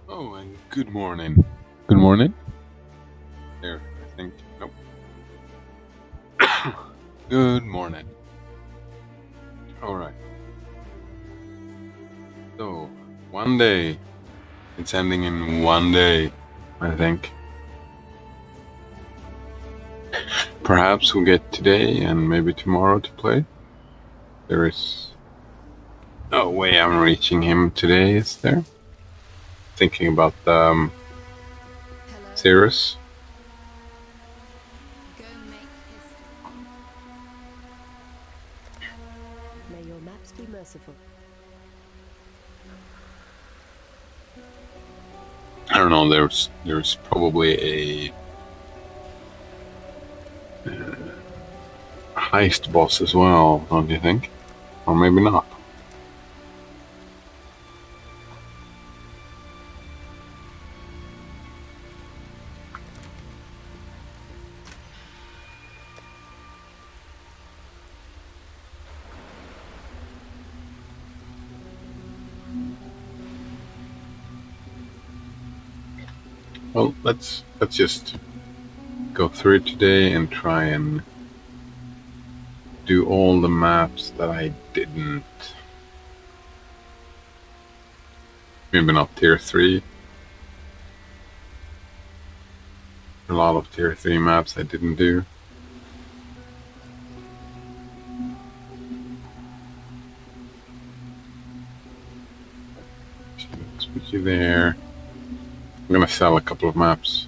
Oh, and good morning. Good morning. There, I think. Nope. Good morning. All right. So, one day. It's ending in one day, I think. Perhaps we'll get today and maybe tomorrow to play. There is no way I'm reaching him today, is there? Thinking about the series. May your maps be merciful. I don't know. There's probably a heist boss as well, don't you think? Or maybe not. Well, let's just go through it today and try and do all the maps that I didn't. Maybe not tier 3. A lot of tier 3 maps I didn't do. Let's put you there. I'm gonna sell a couple of maps.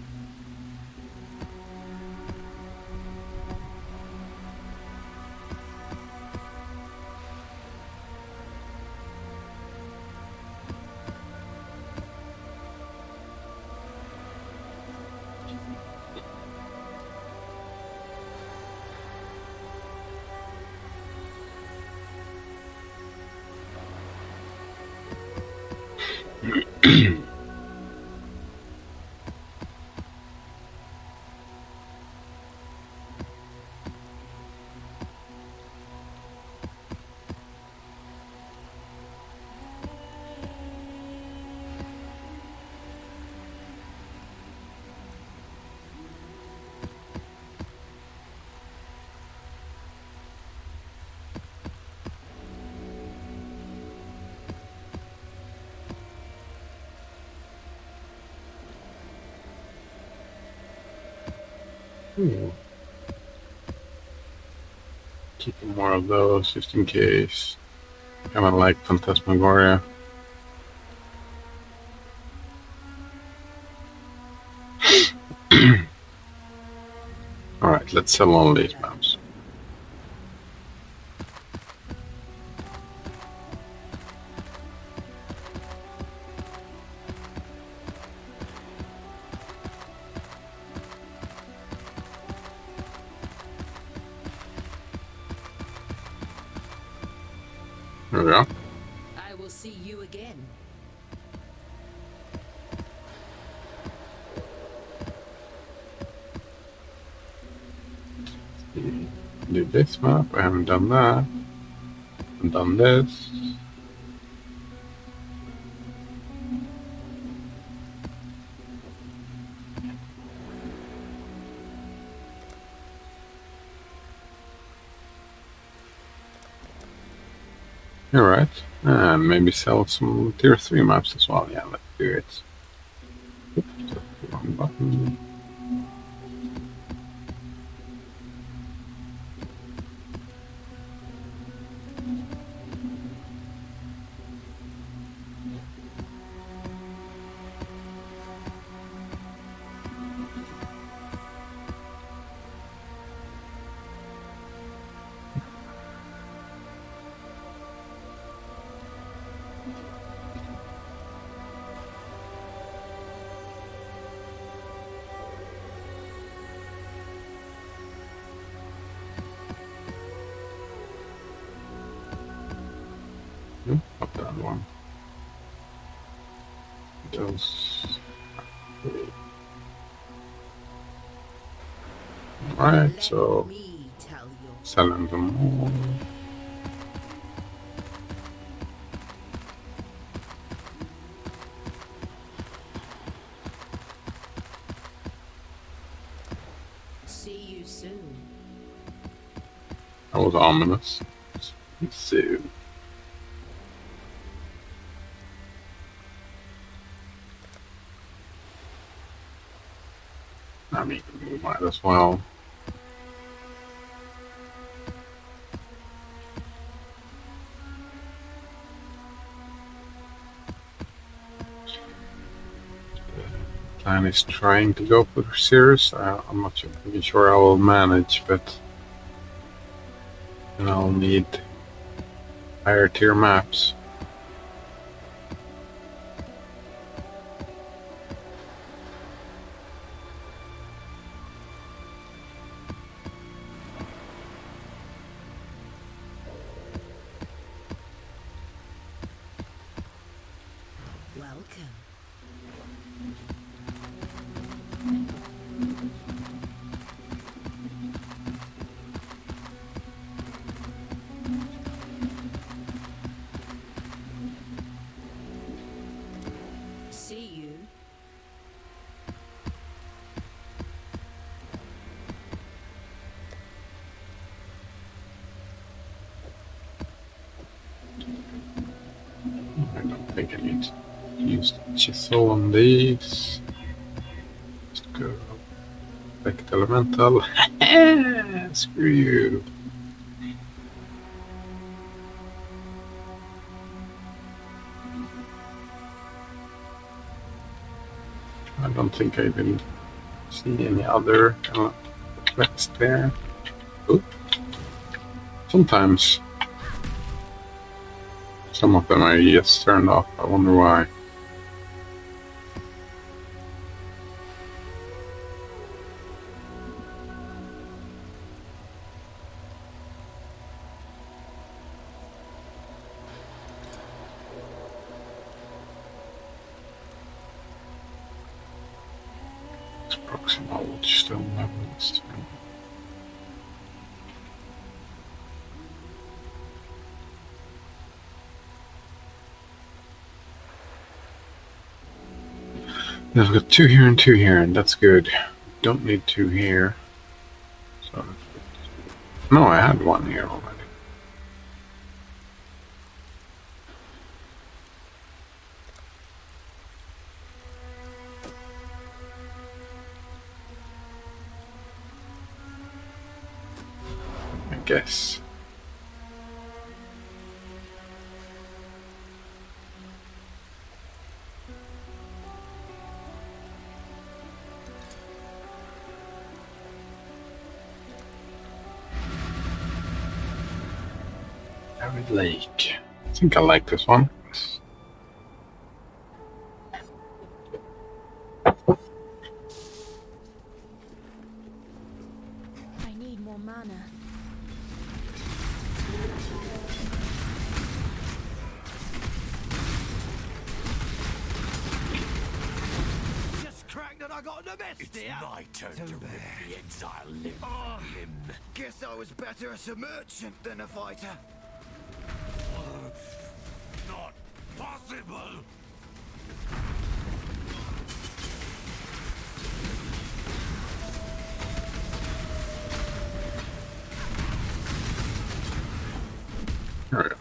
Keeping more of those just in case. Kinda like Phantasmagoria. Alright, let's sell all these maps. There we go. I will see you again. Do this map. I haven't done that. I've done this. Alright. And maybe sell some tier 3 maps as well. Yeah, let's do it. Oops, wrong button. Nope, not that one. Those. Alright, so selling them all. That was ominous. So, I mean, we might as well. Plan is trying to go for Cirrus. I'm not really sure I will manage, but then I'll need higher tier maps. Welcome. See you. I don't think I need to use the chisel on these. Just go back to elemental. Screw you. I don't think I even see any other effects there. Oop. Sometimes some of them are just turned off. I wonder why. Proximal still levels. I've got 2 here and 2 here, and that's good. Don't need 2 here. So, no, I had 1 here already. I guess. Heralded Lake. I think I like this one. I need more mana. Just cracked that I got the best It's here. my turn to rip the exile limb Oh. from limb. Guess I was better as a merchant than a fighter. Not possible! There we go.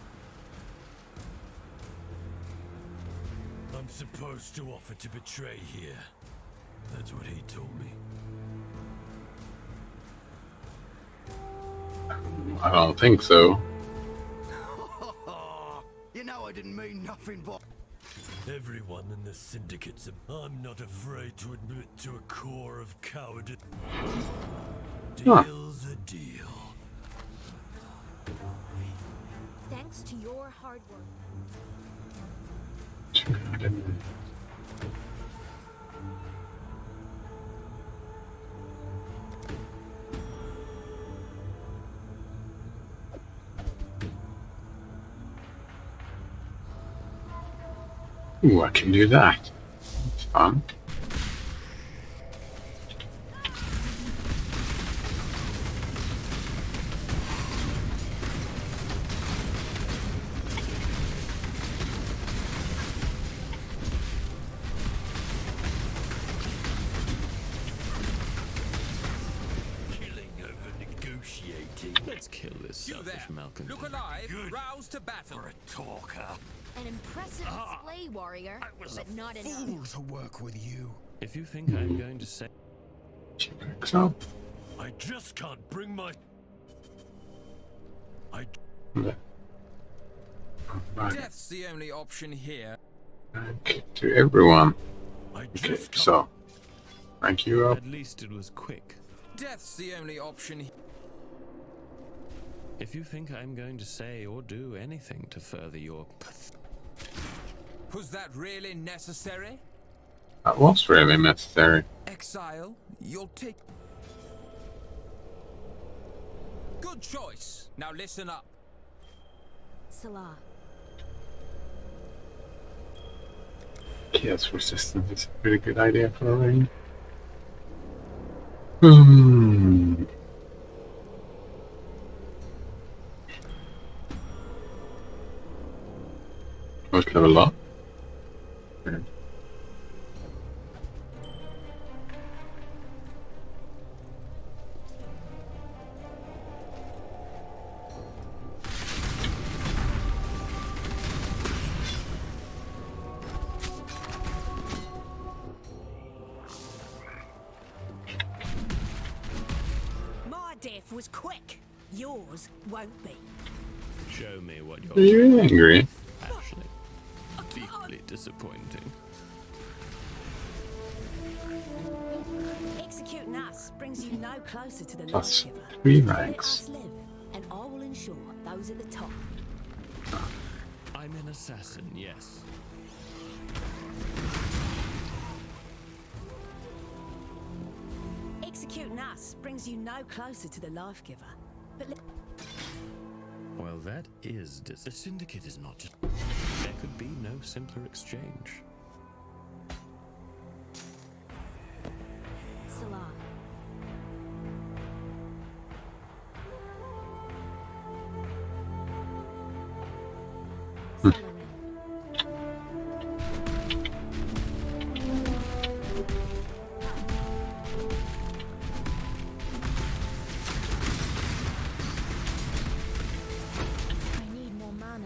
I'm supposed to offer to betray here. That's what he told me. I don't think so. You know I didn't mean nothing but... Everyone in the syndicate's I'm not afraid to admit to a core of cowardice. Huh. Deal's a deal. Thanks to your hard work. Ooh, I can do that. It's fun. Killing over negotiating. Let's kill this You selfish there. malcontent. Look alive. Good. Rouse to battle. For a talker. An impressive display, warrior, but not enough. Fool to work with you. If you think I'm going to say... She picks up. I just can't bring my... Back Death's the only option here. to everyone. I Okay, just can't... so rank you up. At least it was quick. Death's the only option here. If you think I'm going to say or do anything to further your... Was that really necessary? That was really necessary. Exile, you'll take... Good choice. Now listen up. Salah, Chaos resistance is a pretty good idea for a rain. Hmm. Most level up. Okay. My death was quick. Yours won't be. Show me what Are you're... you angry? Actually, deeply disappointing. Executing us brings you no closer to the Plus life giver. 3 Let ranks. us live, and I will ensure those at the top. I'm an assassin, yes. Executing us brings you no closer to the life giver. But Well, that is... The Syndicate is not just... There could be no simpler exchange. Salah, Solorin, I need more mana.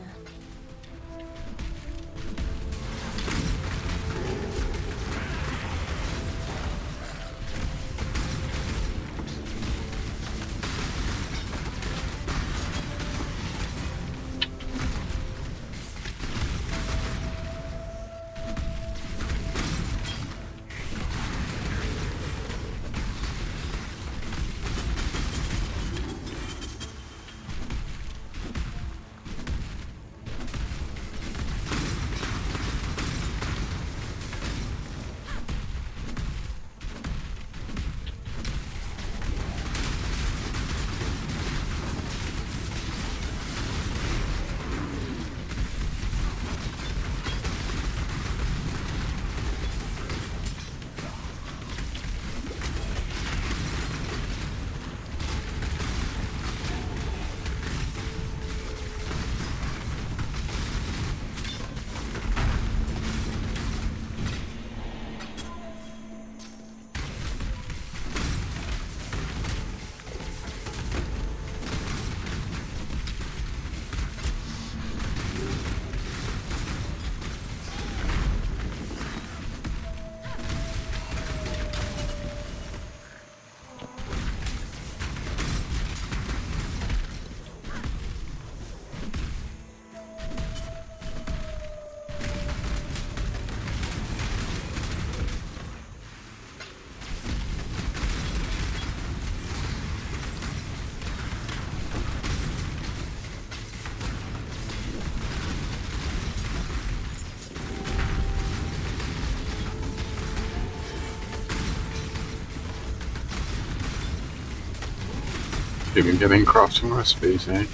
Even getting crafting recipes, eh?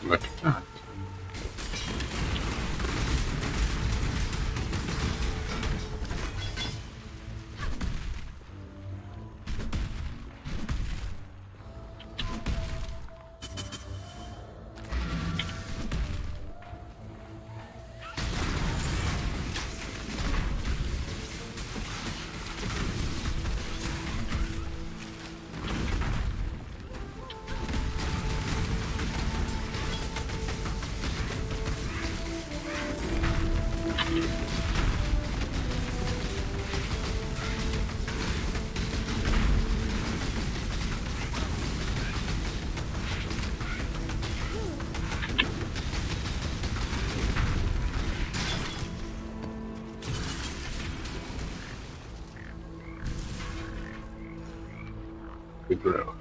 Look at that. grow.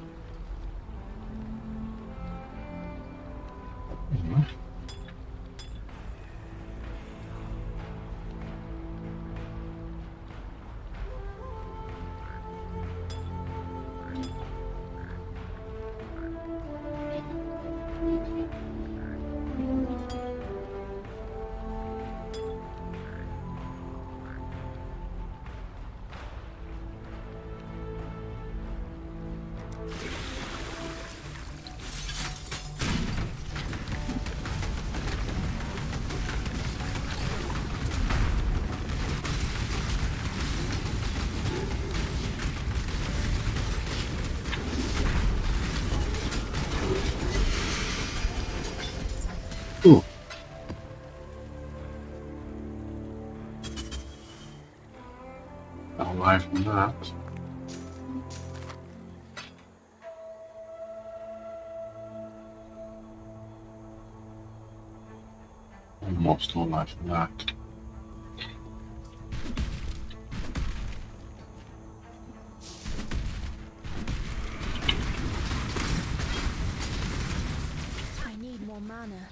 Ooh. Alive from that. Almost all life from that. I need more mana.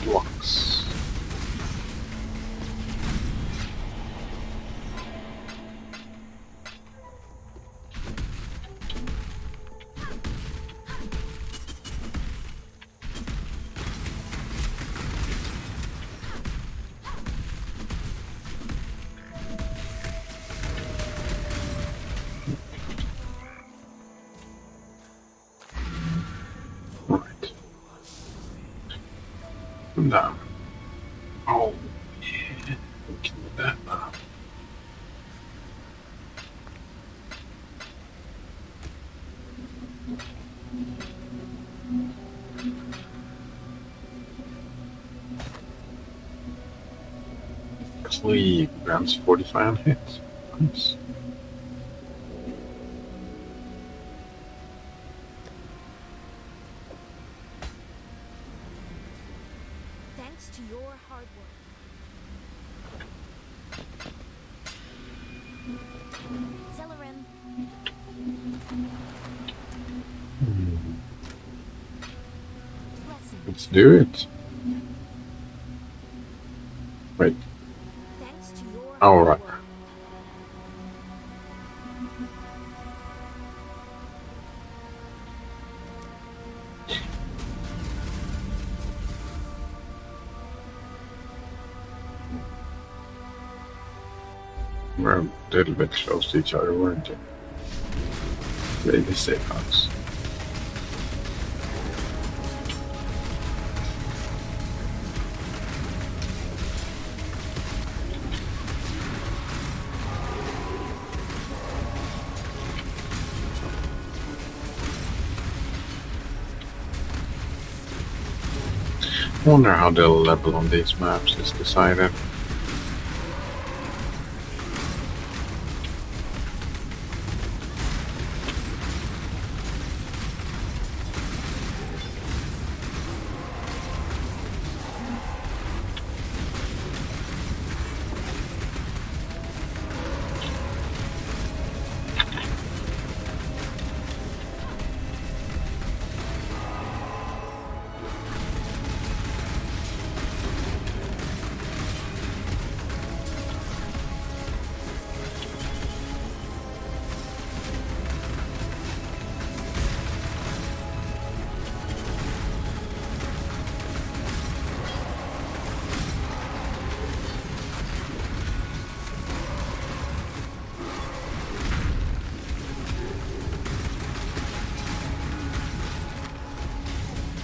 Blocks. Right. And down. Oh, yeah. We can do that now. Cleave grants 45 on hit. Nice. Thanks to your hard work. Celerin. Blessing. Let's do it. Wait. Thanks to your All hard right. work. We're a little bit close to each other, weren't we? Maybe safe house. I wonder how they'll level on these maps is decided.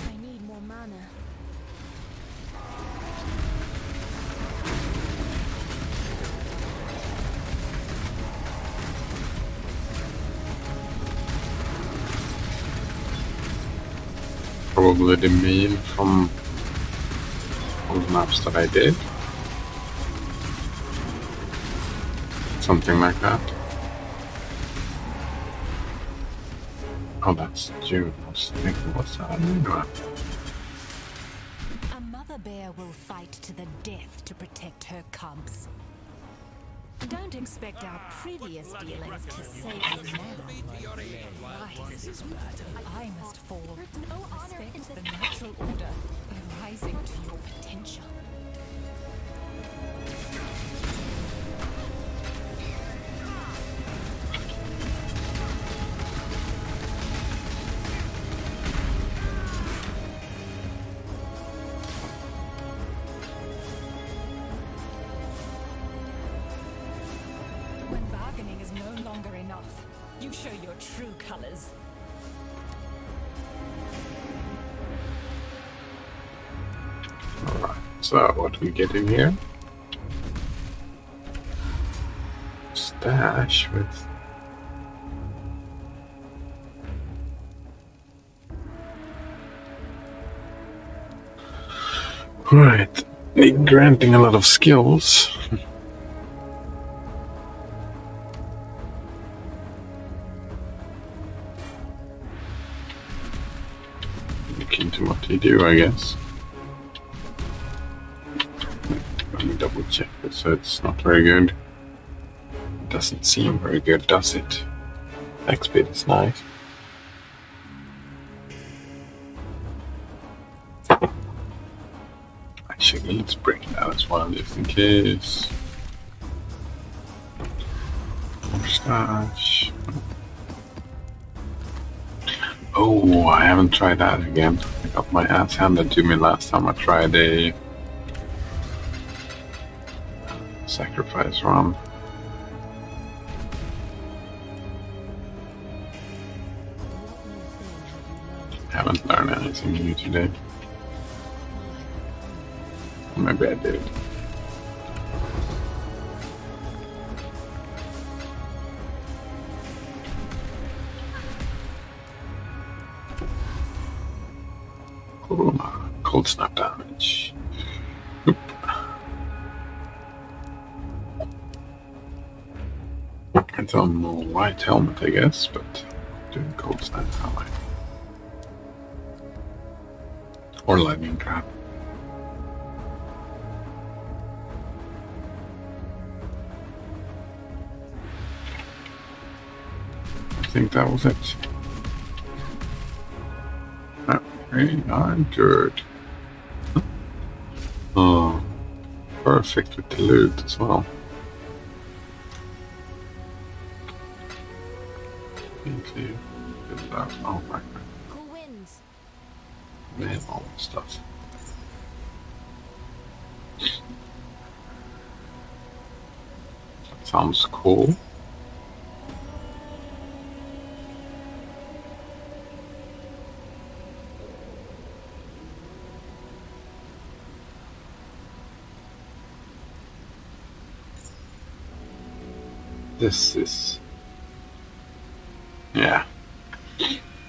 I need more mana. Probably the meal from all the maps that I did. Something like that. Oh, that's June. I was thinking, what's that? A mother bear will fight to the death to protect her cubs. Don't expect our previous dealings to save you now. I must fall. There's no honor in Respect this. the natural order, rising to your potential. When bargaining is no longer enough, you show your true colors. Alright, so what we get in here? Stash with... Right, granting a lot of skills. Look into what you do, I guess. Let me double check this, so it's not very good. It doesn't seem very good, does it? XP is nice. Actually, let's break that as well, just in case. More stash. Oh, I haven't tried that again. I got my ass handed to me last time I tried a sacrifice run. Haven't learned anything new today. Maybe I did. Cold snap damage. Oop. It's on the white helmet, I guess, but doing cold snap ally. Or lightning trap. I think that was it. Okay, I'm good. Oh, perfect with the loot as well. Oh my god. Who wins? They have all the stuff. That sounds cool. This is... yeah.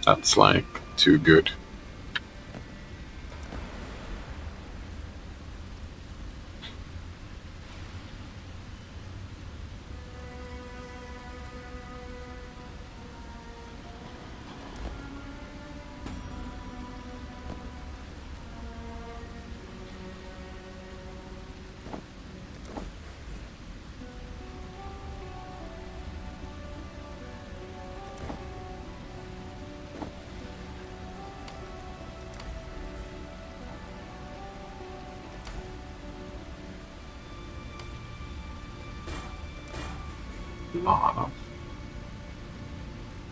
That's like too good.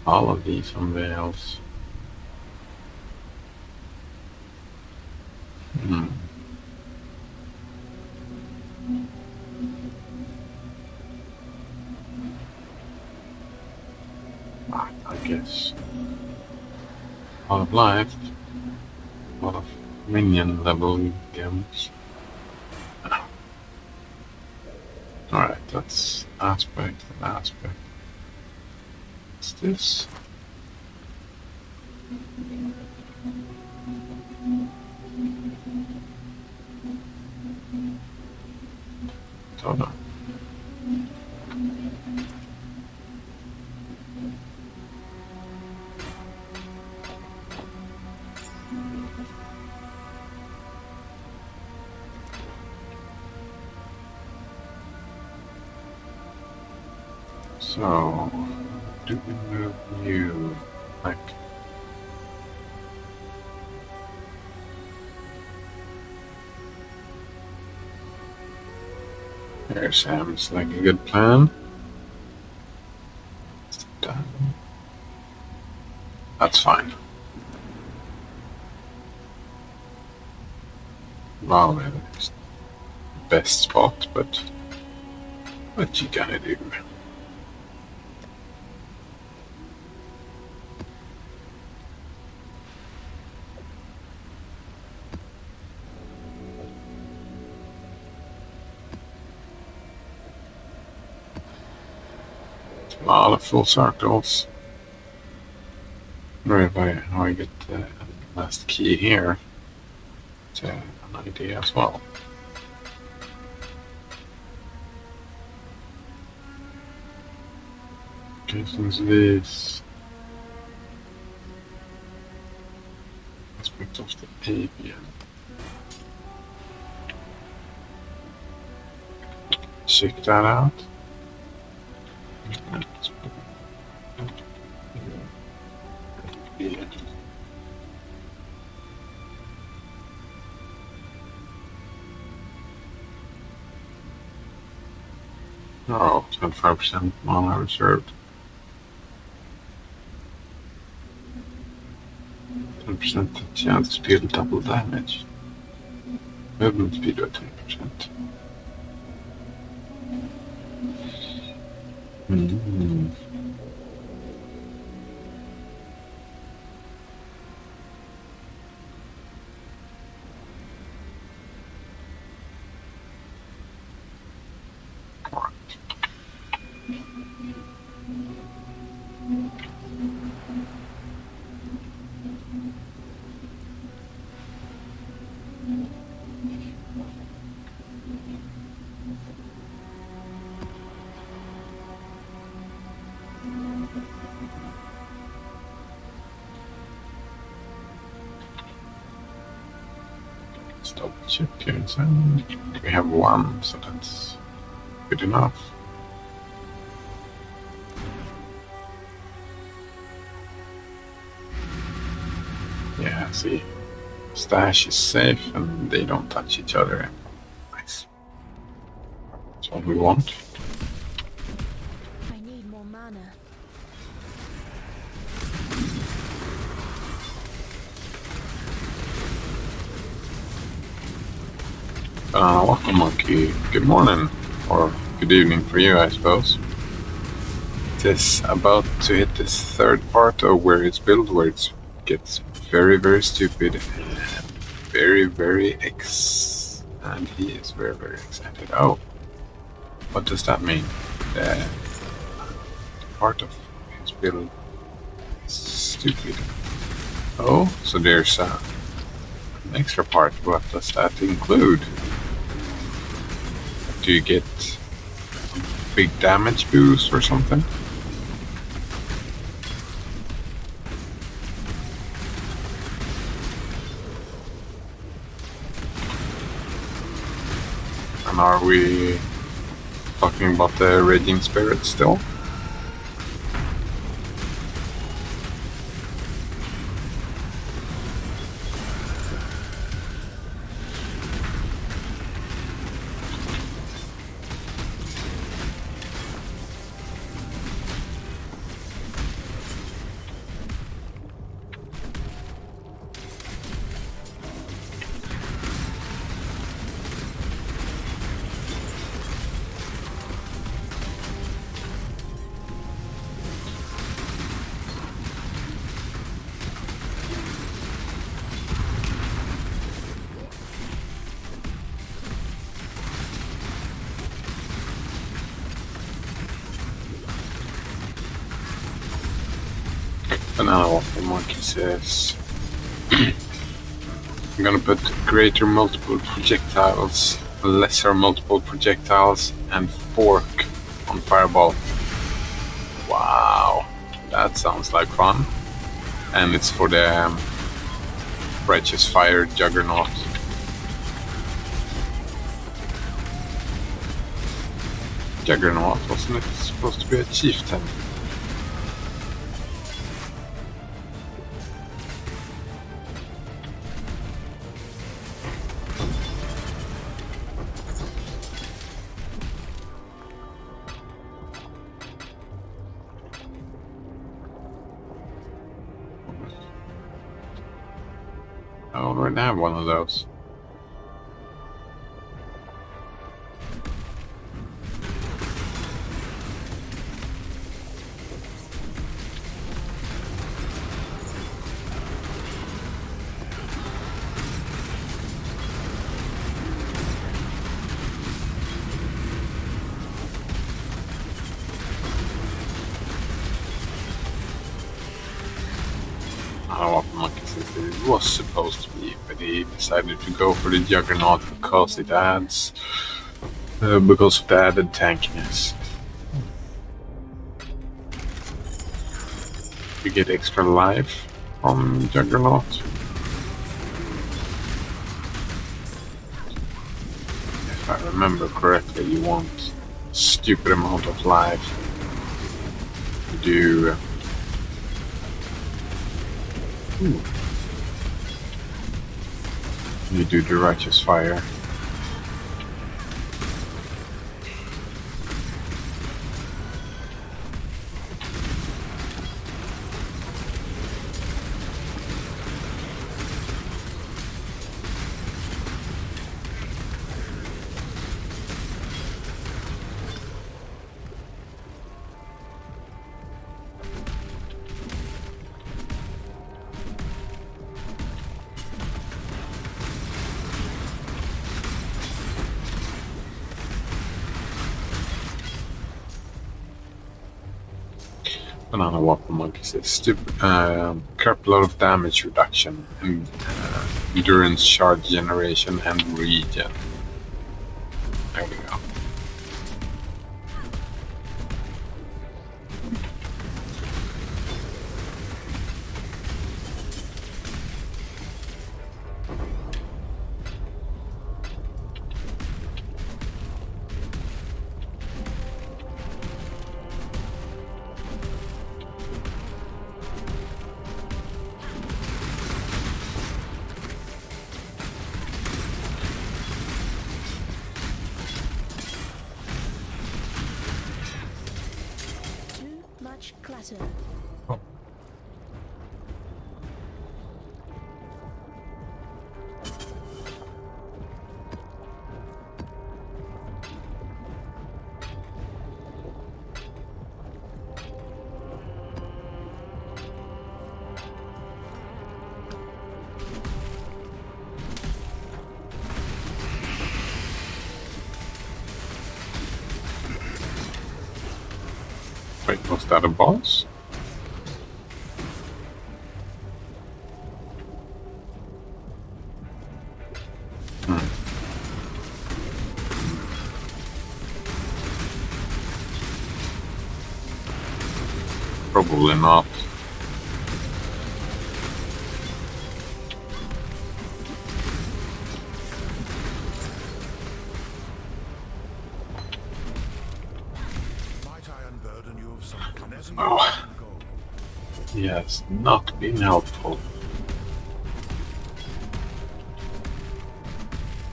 All of these unveils. I guess a lot of life, a lot of minion level games. Alright, that's aspect and aspect. What's this? Don't know. So, do we move you like? There sounds like a good plan. Done. That's fine. Well, it's the best spot, but what you gonna do? A lot of full circles. How I get the last key here. It's an idea as well. Okay, since this aspect of the avian. Check that out. Oh, 25% mana reserved. 10% chance to deal double damage. Movement speed at 10%. Let's double check here inside. We have one, so that's good enough. Yeah, see, stash is safe and they don't touch each other. Nice. That's what we want. I need more mana. Welcome, monkey. Good morning, or good evening for you, I suppose. It is about to hit this third part of where it's built, where it gets very, very stupid, and very, very and he is very, very excited. Oh, what does that mean? The part of his build is stupid. Oh, so there's an extra part. What does that include? Do you get big damage boost or something? And are we talking about the Raging Spirit still? And now what the monkey says. I'm gonna put greater multiple projectiles lesser multiple projectiles, and fork on fireball. Wow, that sounds like fun. And it's for the Righteous Fire Juggernaut. Juggernaut, wasn't it supposed to be a chieftain? I already have one of those. It was supposed to be, but he decided to go for the Juggernaut because it adds, because of the added tankiness. You get extra life from Juggernaut. If I remember correctly, you want a stupid amount of life to do. You do the Righteous Fire. Banana Whopper Monkey says stupid, carp a lot of damage reduction and endurance charge generation and regen. There we go. Clatter. Wait, was that a boss? Probably not. Oh, he has not been helpful.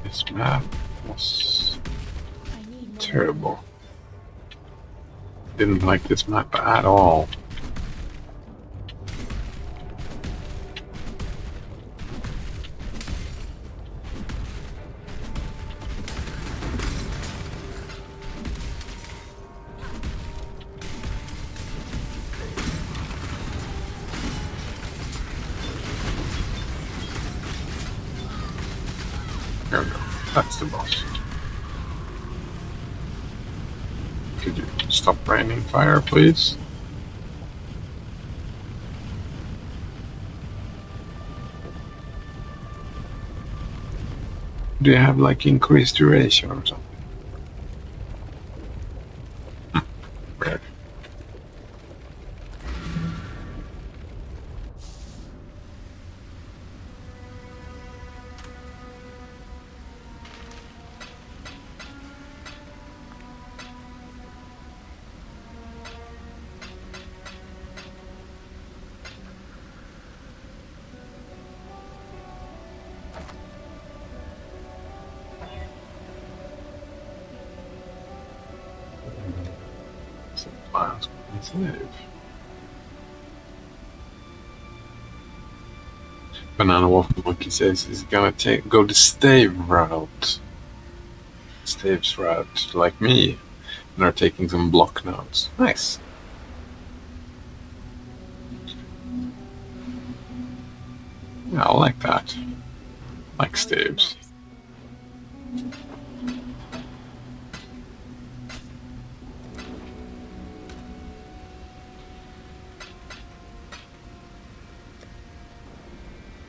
This map was terrible. Didn't like this map at all. There we go. That's the boss. Could you stop raining fire, please? Do you have like increased duration or something? Weird. Supplies live. Banana Waffle Monkey says he's gonna go the stave route. Staves route, like me, and are taking some block notes. Nice. Yeah, I like that. Like staves.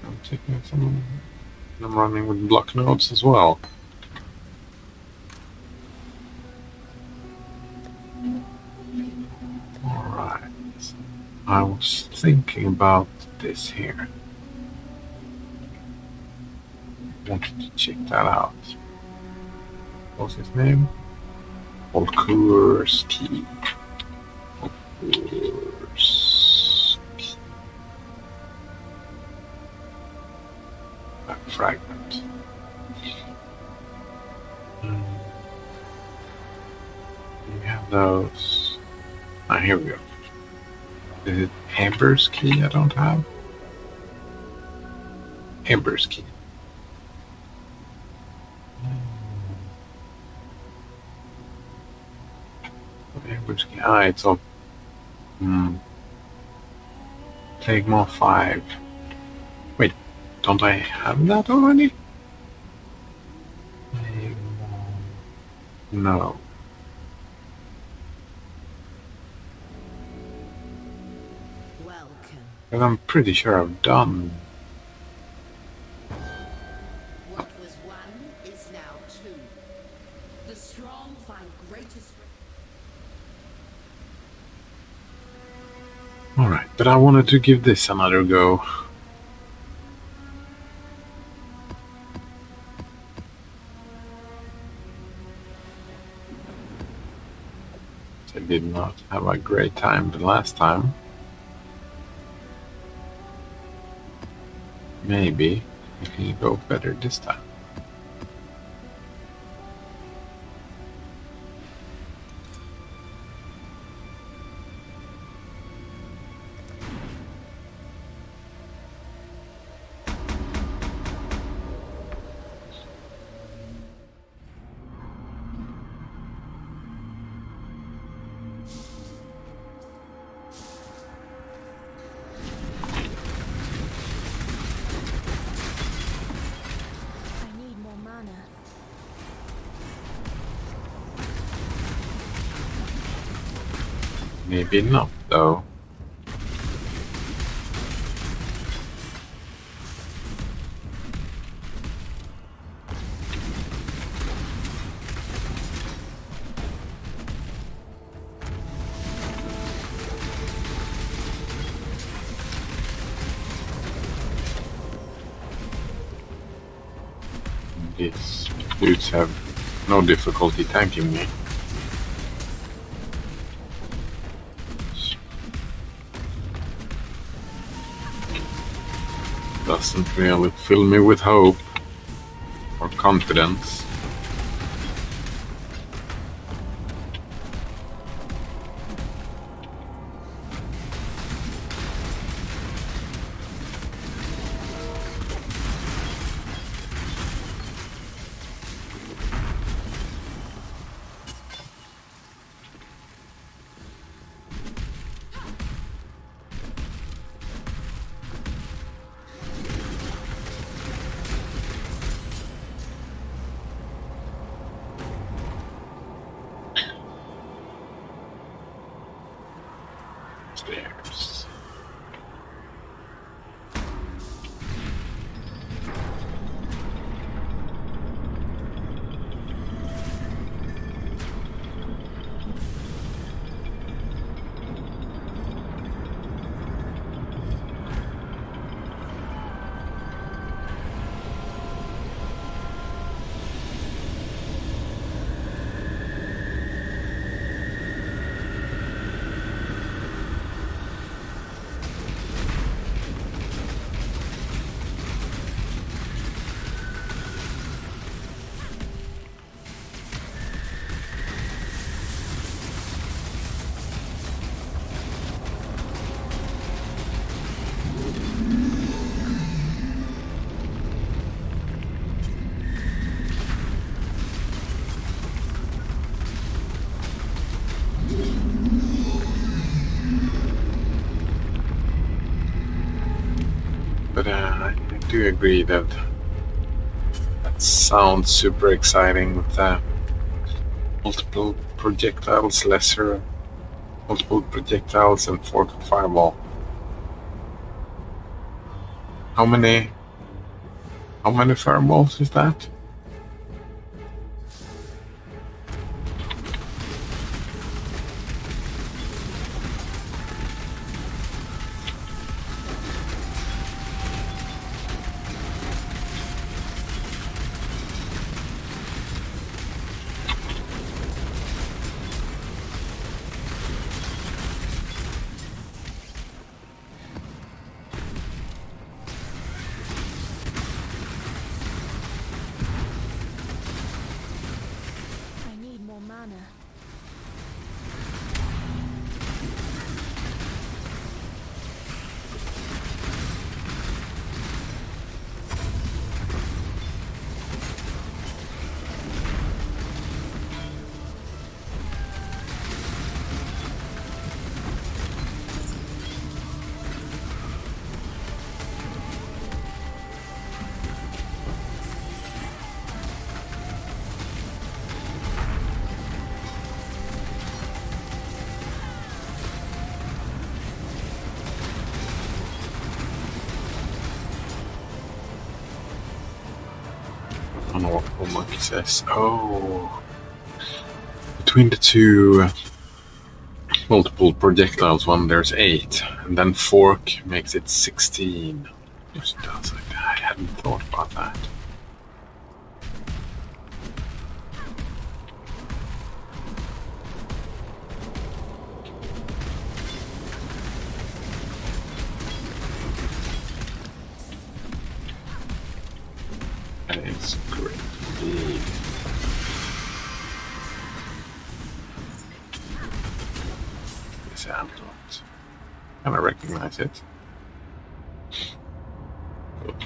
I'm taking some. I'm running with block notes as well. Alright. I was thinking about this here. Wanted to check that out. What's his name? Volkurski. That fragment. We have those. Ah, here we go. Is it Amber's key I don't have? Amber's key. Amber's key. Ah, it's on. Plague Maw 5. Wait, don't I have that already? No. Welcome. But I'm pretty sure I've done. What was one is now two. The strong find greater strength. Alright, but I wanted to give this another go. I did not have a great time the last time. Maybe it can go better this time. I need more mana. Maybe not, though. These dudes have no difficulty tanking me. Doesn't really fill me with hope or confidence. Stairs. do agree that sounds super exciting with multiple projectiles, multiple projectiles, and forked fireball. How many fireballs is that? I need more mana. I don't know what monkey says. Oh, between the two multiple projectiles one, there's 8, and then fork makes it 16. Just does like that. I hadn't thought about that. That is great indeed. This amulet. Can I recognize it? Oops.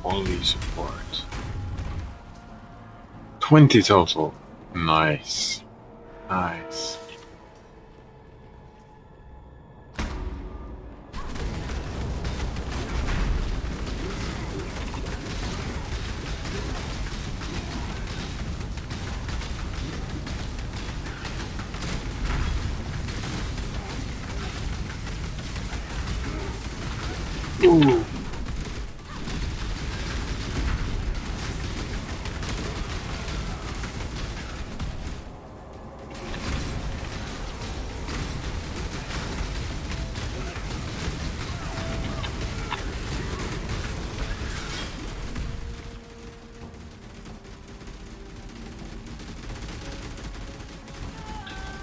Only support. 20 total. Nice. Nice. Ooh.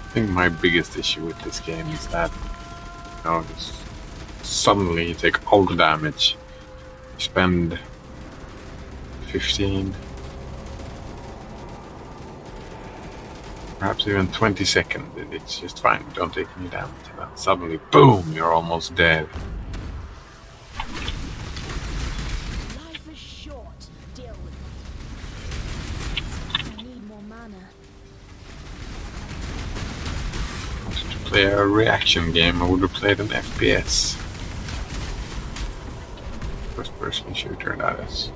I think my biggest issue with this game is that, you know, suddenly you take all the damage. You spend 15, perhaps even 20 seconds. It's just fine. You don't take any damage. And then suddenly, boom, you're almost dead. Life is short. Deal with it. I need more mana. To play a reaction game, I would have played an FPS. First person shooter, that is.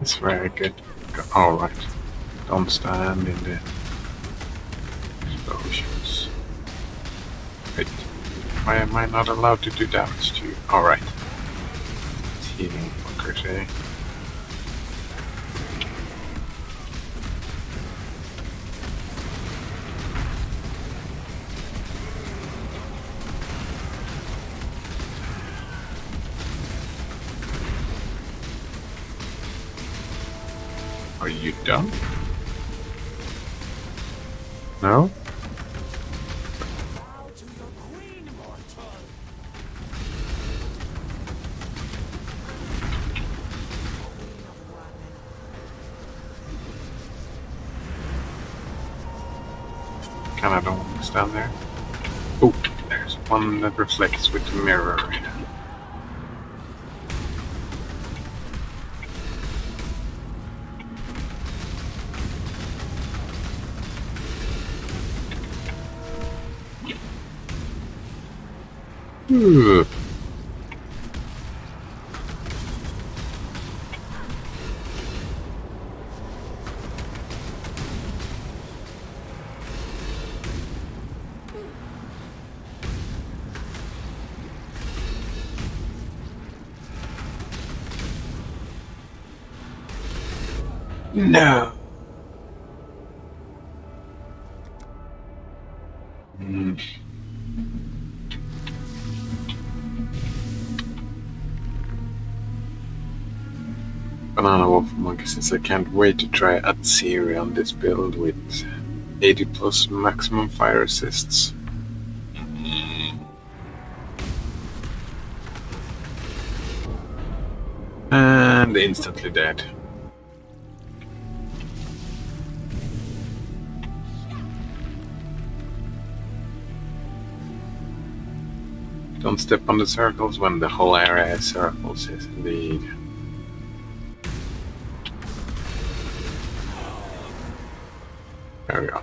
It's very good. Alright. Don't stand in the explosions. Wait. Why am I not allowed to do damage to you? Alright. It's healing bunkers, eh? Are you done? No? Bow to your queen, mortal. Kinda don't want to stand there. Oh, there's one that reflects with the mirror. Ugh. No. Mm. Banana Waffle Monkey says I can't wait to try Atziri on this build with 80 plus maximum fire assists. And instantly dead. Don't step on the circles when the whole area is circles, yes indeed. There we go.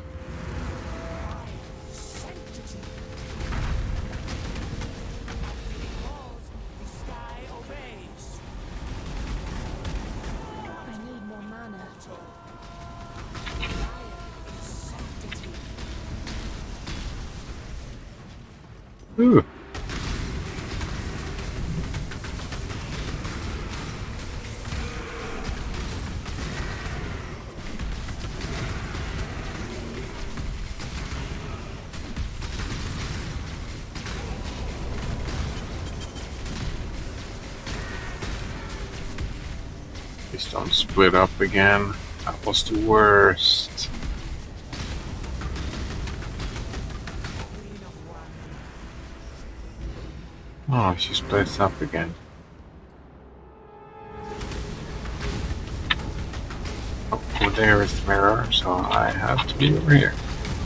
I need more mana. Ooh. Please don't split up again. That was the worst. Oh, she splits up again. Oh, well, there is the mirror, so I have to be over here.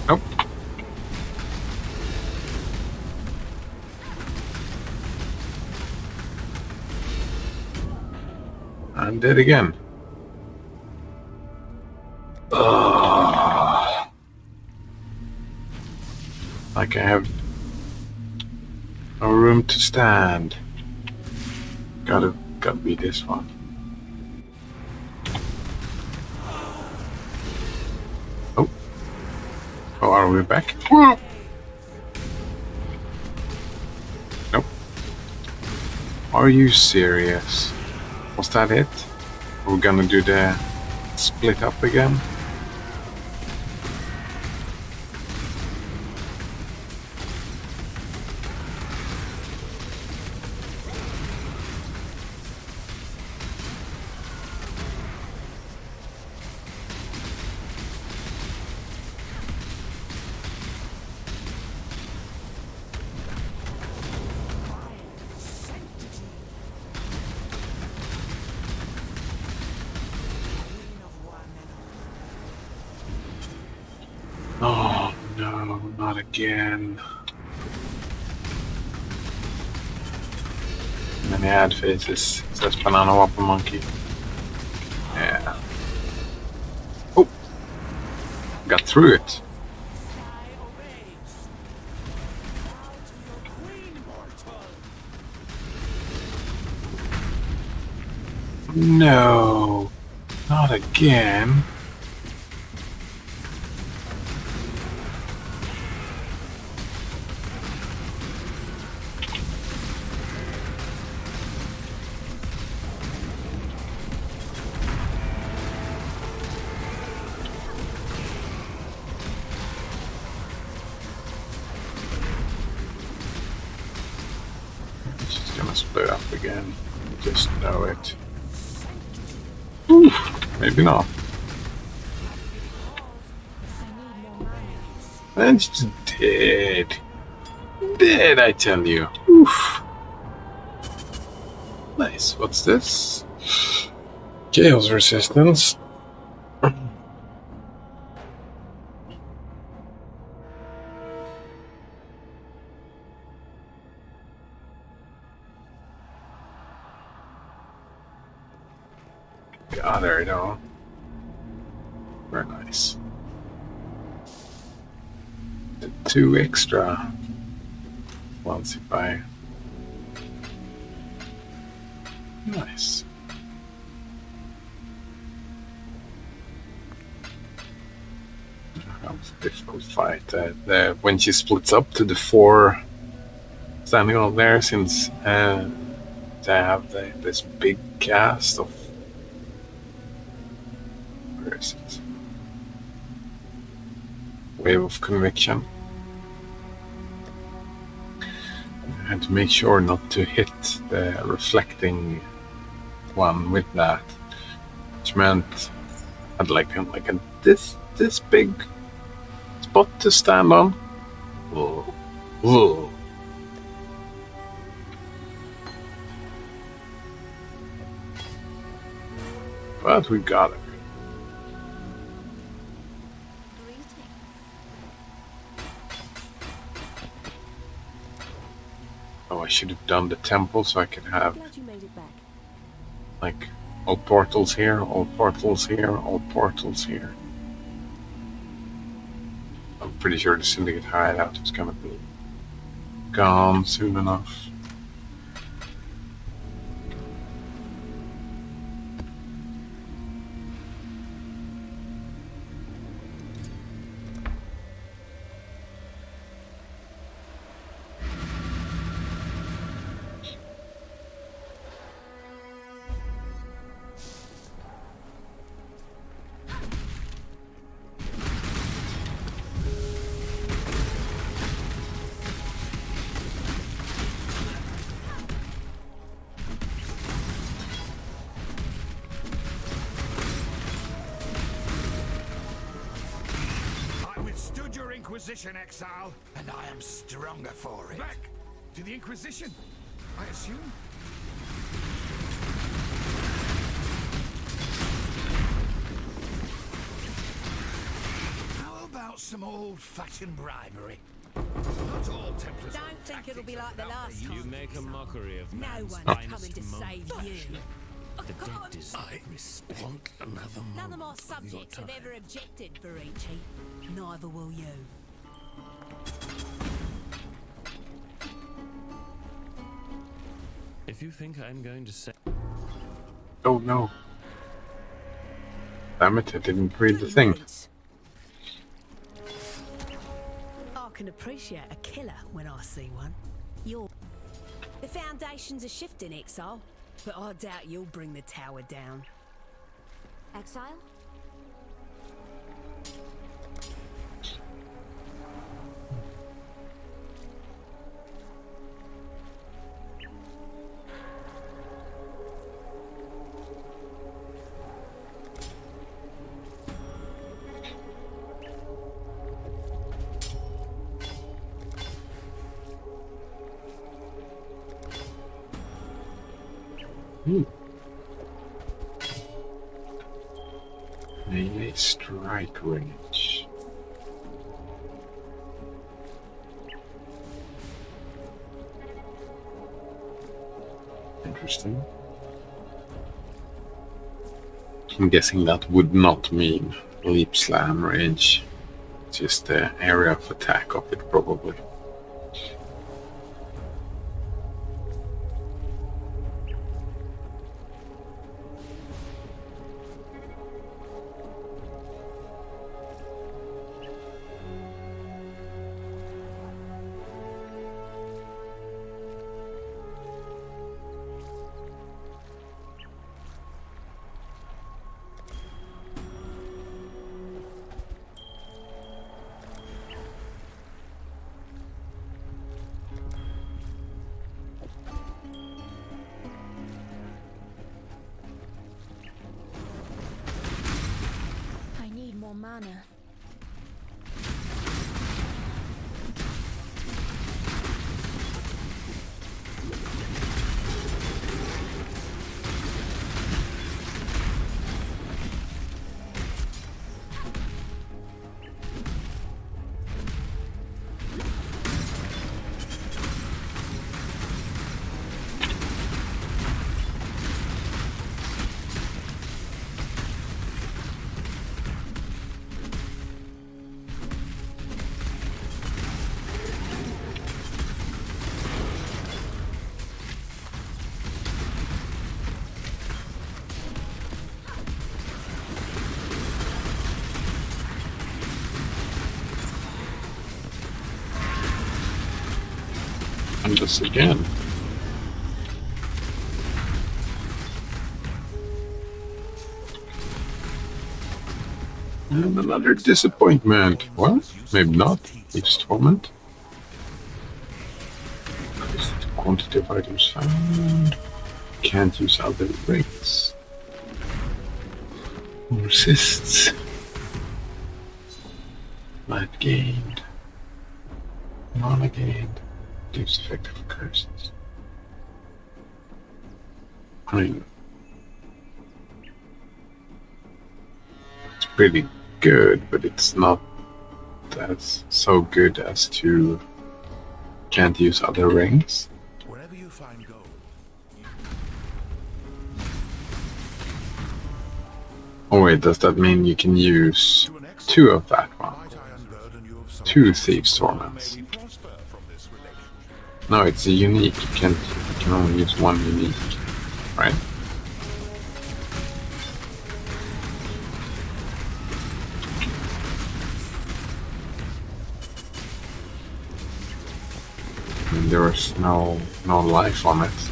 Nope. I'm dead again. Ugh. Like I have no room to stand. Gotta be this one. Oh. Oh, are we back? Nope. Are you serious? Was that it? We're gonna do the split up again? Not again. Many ad faces. It says banana whopper monkey. Yeah. Oh! Got through it. No! Not again. She's gonna split up again. Just know it. Oof, maybe not. And she's dead. Dead, I tell you. Oof. Nice. What's this? Chaos resistance. Ah, there you go. Very nice. The 2 extra ones if I. Nice. That was a difficult fight. When she splits up to the 4 standing on there, since they have this big cast of. Where is it? Wave of conviction. I had to make sure not to hit the reflecting one with that, which meant I'd like a this big spot to stand on. Whoa. Whoa. But we got it. Oh, I should have done the temple so I could have like all portals here, all portals here, all portals here. I'm pretty sure the Syndicate hideout is gonna be gone soon enough. Inquisition, Exile, and I am stronger for it. Back to the Inquisition, I assume? How about some old-fashioned bribery? Not all Templars. Don't think it'll be like the last time. You make a mockery of No man's one's finest coming to moment. save you. The dead deserve respect. Want another None of my moment of your subjects have time. ever objected, Verici. Neither will you. If you think I'm going to say... Oh no. Damn it, I didn't read the thing. I can appreciate a killer when I see one. The foundations are shifting, Exile, but I doubt you'll bring the tower down. Exile? Melee strike range. Interesting. I'm guessing that would not mean leap slam range. Just the area of attack of it, probably. I need more mana. And this again. And another disappointment. Well, maybe not. It's torment. Increase the quantity of items found. Can't use other rates. Resists. Light gained. Mana gained. Reduce effect of curses. I mean, it's pretty good, but it's not as so good as to can't use other rings. Wherever you find gold. Oh wait, does that mean you can use two of that one? Two Thieves' Torments. No, it's a unique. You can only use one unique, right? And there was no life on it.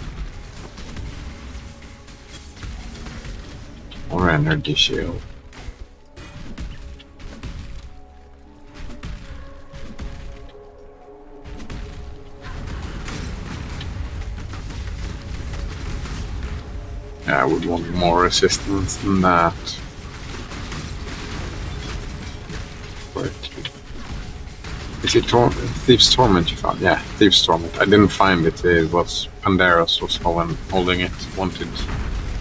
Or energy shield. I would want more resistance than that. But is it Thieves' Torment you found? Yeah, Thieves' Torment. I didn't find it. It was Pandaros was holding it, wanted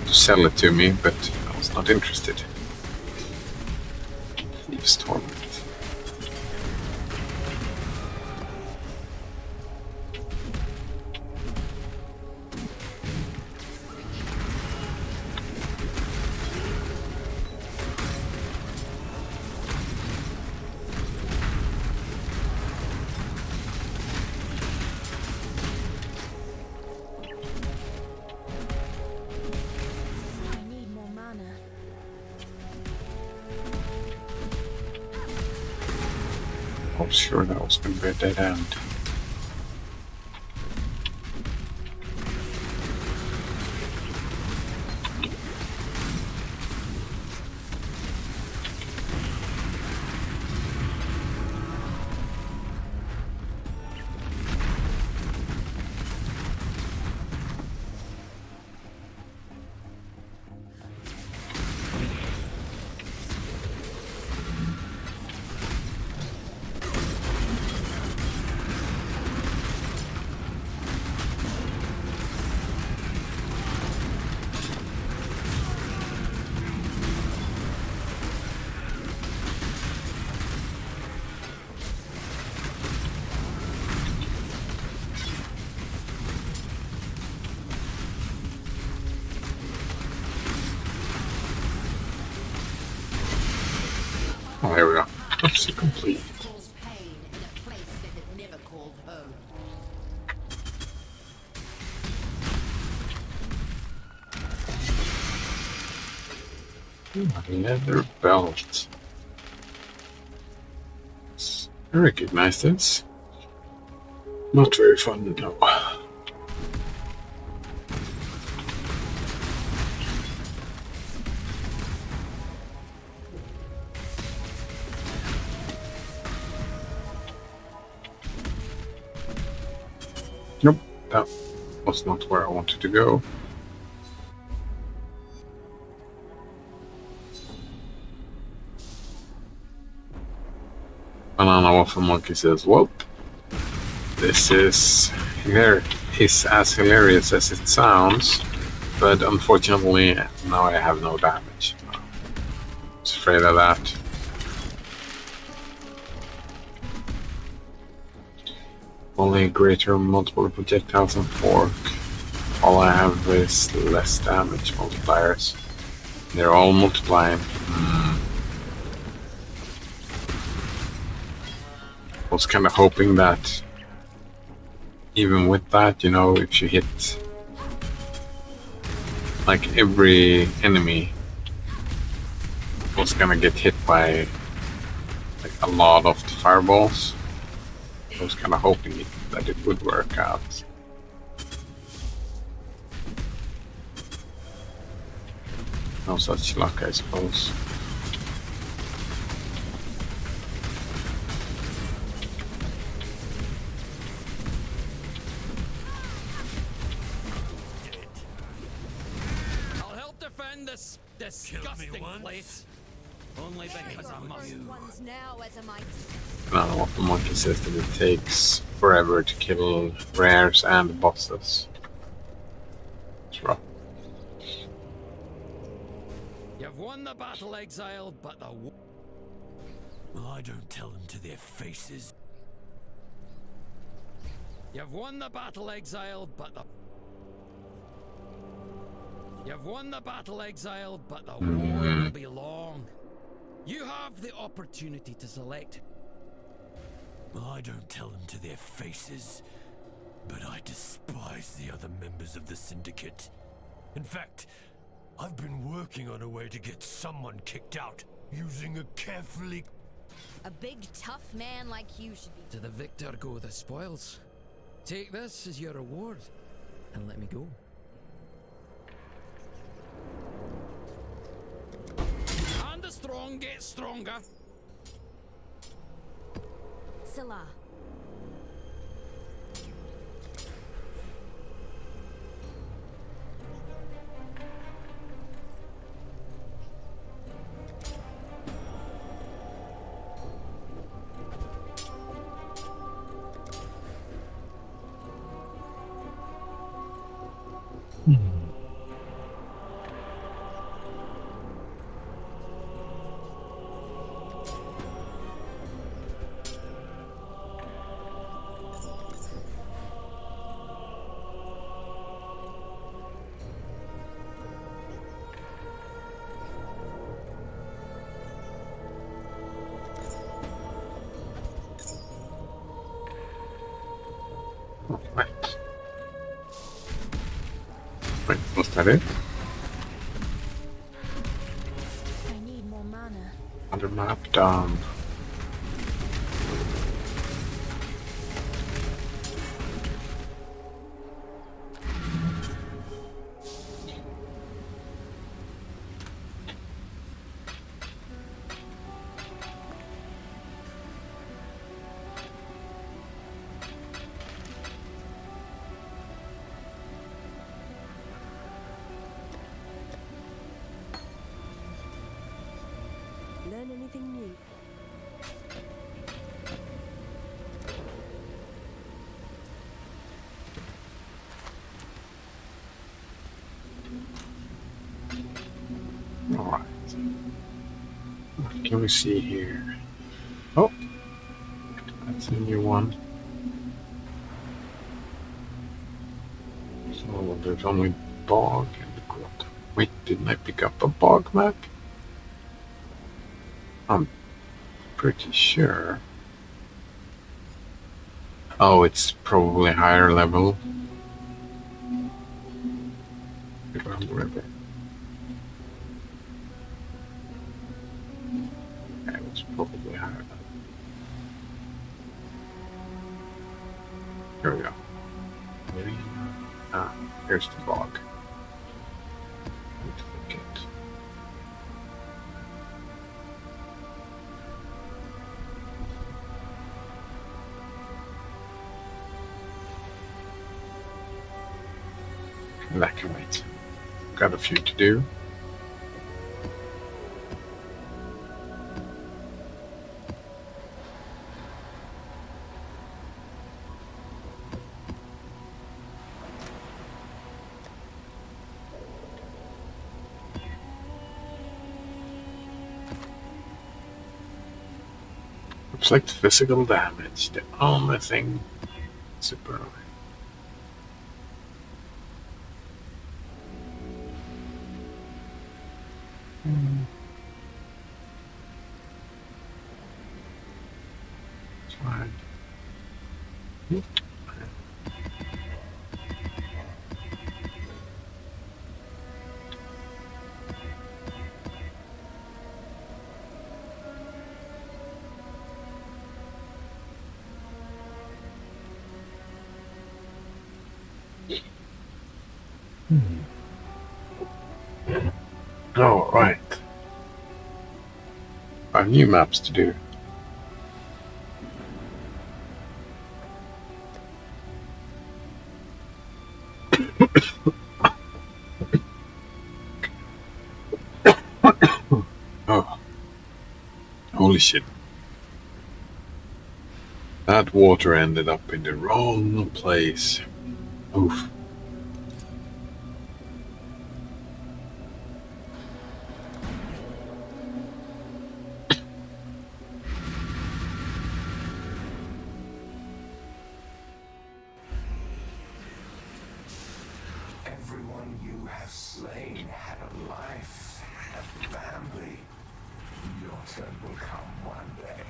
to sell it to me, but I was not interested. Thieves' Torment. I was sure that was going to be a dead end. Oh, here we go. Oopsie complete. Cause pain in a place that it never called home. A leather belt. I recognize this. Not very fun, no. Nope, that was not where I wanted to go. Banana Waffle Monkey says, well, this is as hilarious as it sounds, but unfortunately now I have no damage. I was afraid of that. Only greater multiple projectiles and fork. All I have is less damage multipliers. They're all multiplying. I was kind of hoping that even with that, you know, if you hit like every enemy was gonna get hit by like a lot of the fireballs. I was kind of hoping that it would work out. No such luck, I suppose. I'll help defend this disgusting place. Only because I'm First ones now as a might. I don't know what the monkey says that it takes forever to kill rares and bosses. It's rough. You've won the battle, Exile, but the Well, I don't tell them to their faces. You've won the battle, Exile, but the You've won the battle, Exile, but the war will be long. You have the opportunity to select. Well, I don't tell them to their faces, but I despise the other members of the Syndicate. In fact, I've been working on a way to get someone kicked out using a carefully... A big tough man like you should be. To the victor go the spoils. Take this as your reward, and let me go. And the strong get stronger. Salah. Right. Wait, was that it? I need more mana. Under map done. Learn anything new? Alright. What can we see here? Oh! That's a new one. So there's only bog and the grotto. Wait, didn't I pick up a bog map? pretty sure. Oh, it's probably higher level. Around the river. Yeah, it's probably higher level. Here we go. Ah, here's the bog. That can wait. Got a few to do. Looks like the physical damage, the only thing super annoying. It's fine. Oh, right. 5 new maps to do. Oh. Holy shit. That water ended up in the wrong place. Oof. Everyone you have slain had a life, had a family. Your turn will come one day.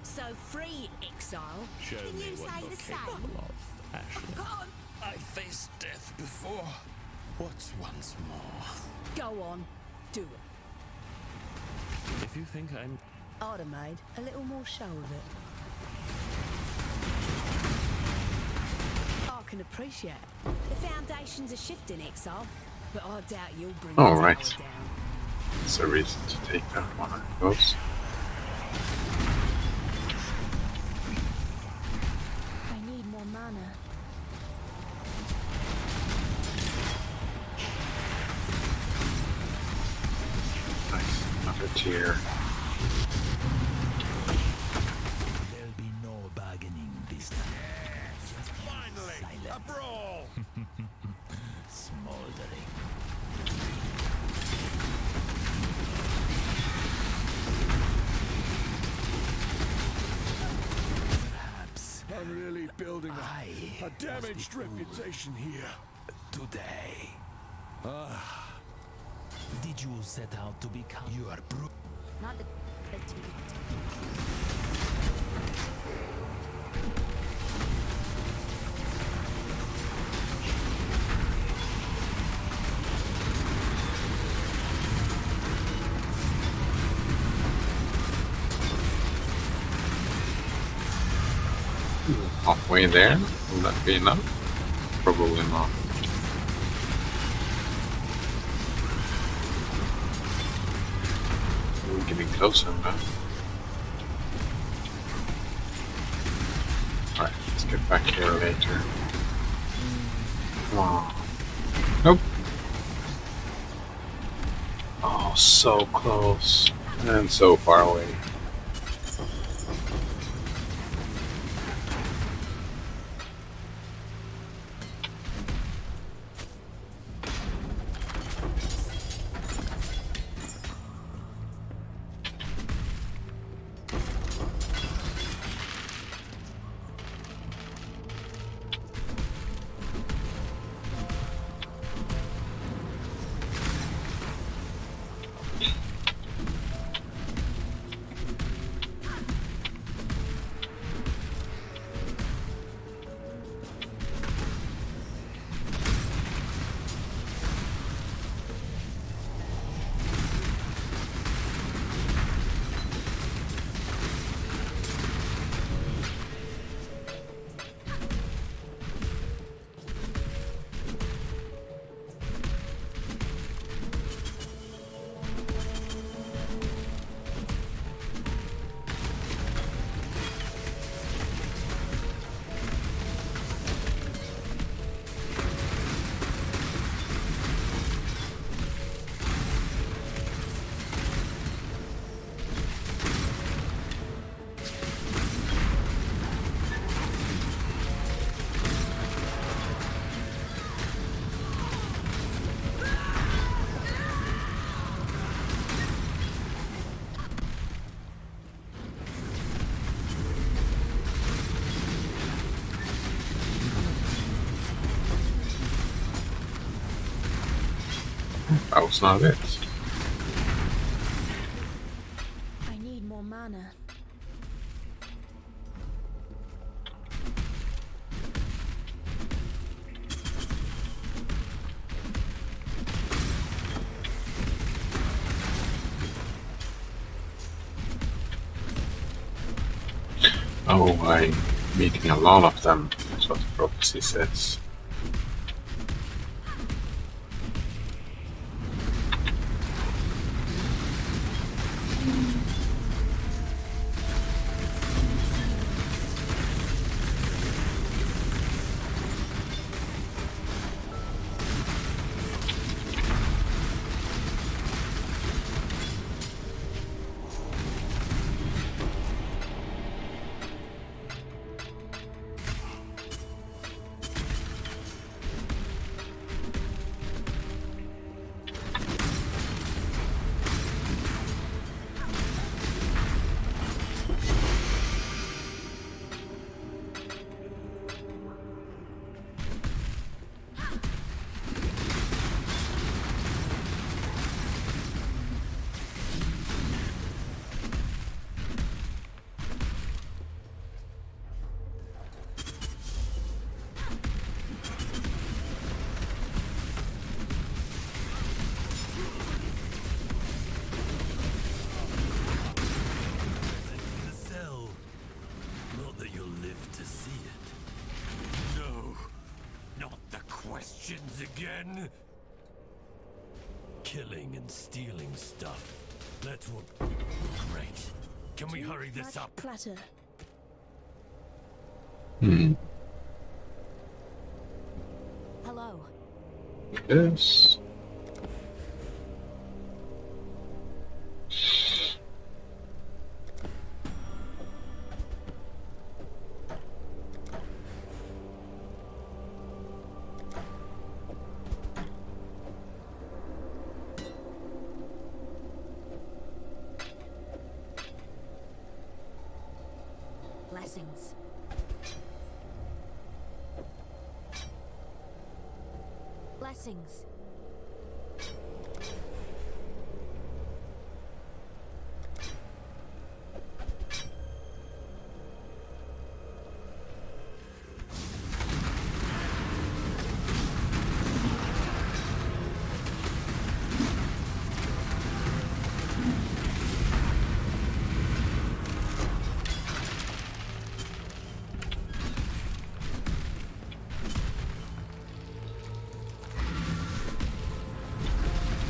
So free, Exile. Show Can me you what say you're the same? capable of, Ashley. I faced death before. What's once more? Go on, do it. If you think I'm... I'd have made a little more show of it. I can appreciate it. The foundations are shifting, Exile, but I doubt you'll bring the tower right. down. There's a reason to take that one, I suppose. I need more mana. Nice. Another tier. There'll be no bargaining this time. Finally, a brawl! Smoldering. Perhaps I'm really building I a damaged reputation here. today. Did you set out to become? You are Not the two. Halfway there? Will that be enough? Probably not. we're getting closer now. Alright, let's get back here later. Come on. Nope. Oh, so close. And so far away. That was not it. I need more mana. Oh, I'm meeting a lot of them. That's what the prophecy says. Again? Killing and stealing stuff. That's what... Great. Can we hurry this up? Platter. Hello. Yes. Blessings. Blessings.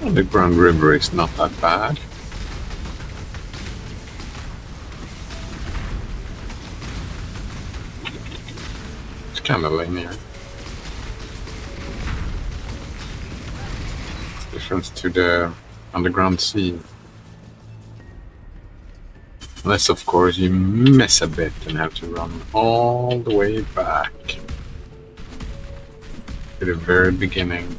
The Grand River is not that bad. kind of linear. Difference to the underground sea. Unless, of course, you miss a bit and have to run all the way back to the very beginning.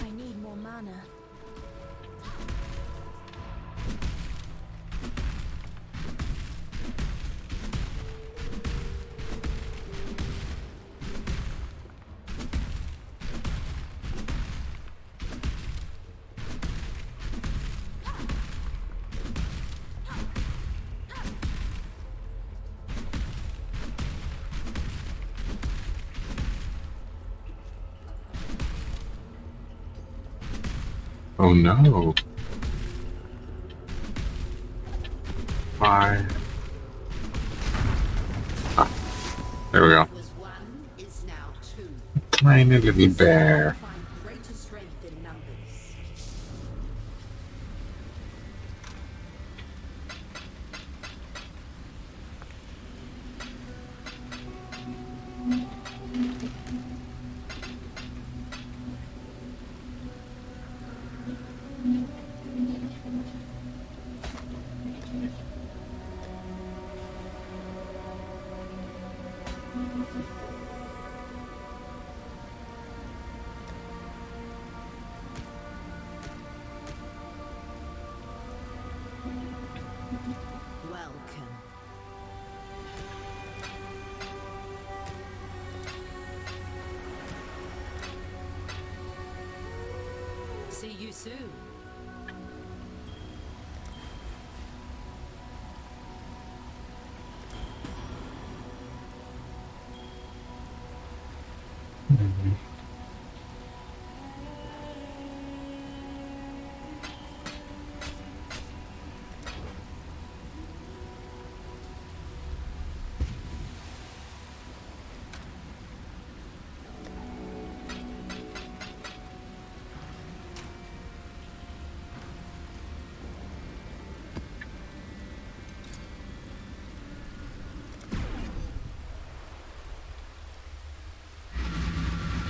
I need more mana. Oh no. Why? Ah, there we go. Was one, is now two. Tiny little bear. Find greater strength in numbers. Welcome. See you soon.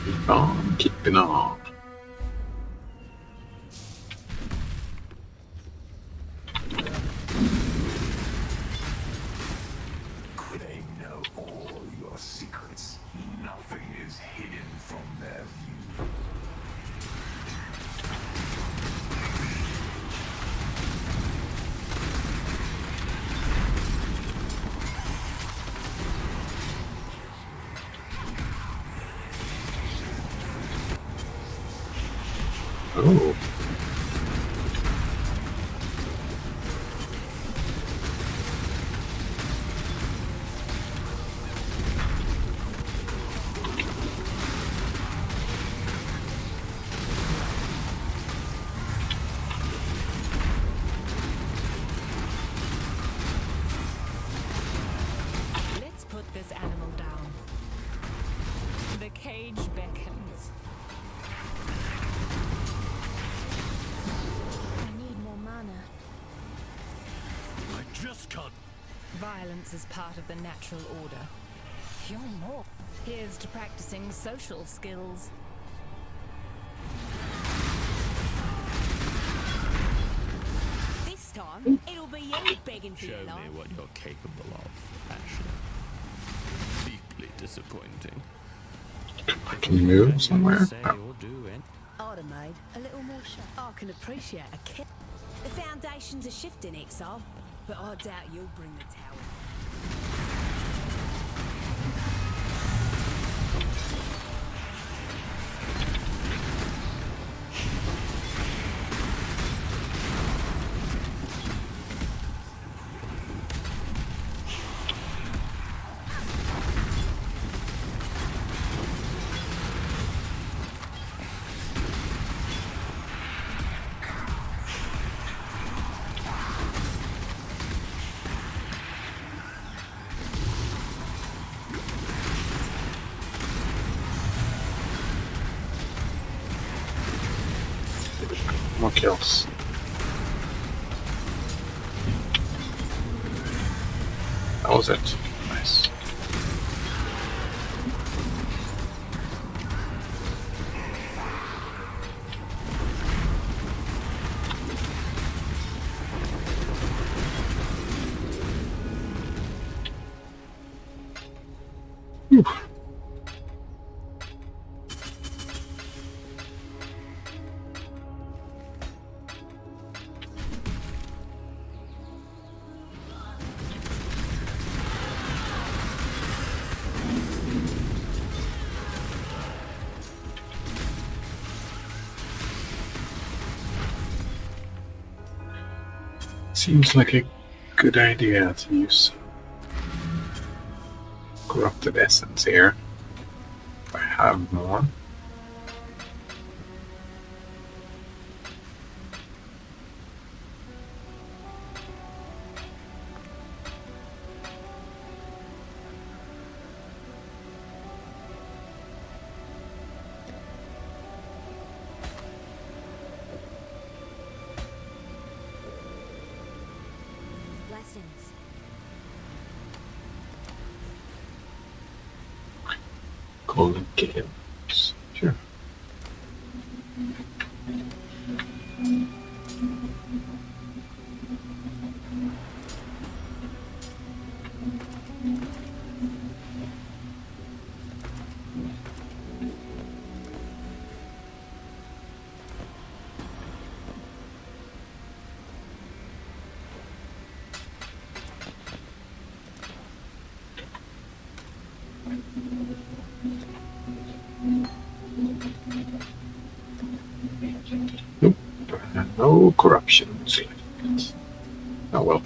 Keep on keeping on. They know all your secrets. Nothing is hidden from their view. Oh. Let's put this animal down. The cage beckons. I need more mana. I just can't. Violence is part of the natural order. You're more. Here's to practicing social skills. This time, it'll be you begging for Show your me life. what you're capable of, Ashley. Deeply disappointing. I can move somewhere? Say or do any I'd have made a little more sure. I can appreciate a kill. The foundations are shifting, Exile, but I doubt you'll bring the tower. More kills. That was it. Nice. Whew. Seems like a good idea to use corrupted essence here. If I have more. Blessings. Golden Gales. Sure. Nope. No corruption. Oh well.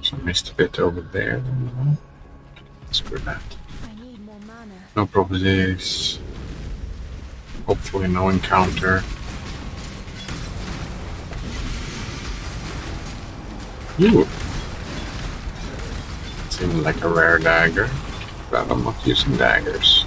So I missed a bit over there. Screw that. I need more mana. No properties. Hopefully no encounter. Ooh. Seems like a rare dagger, but I'm not using daggers.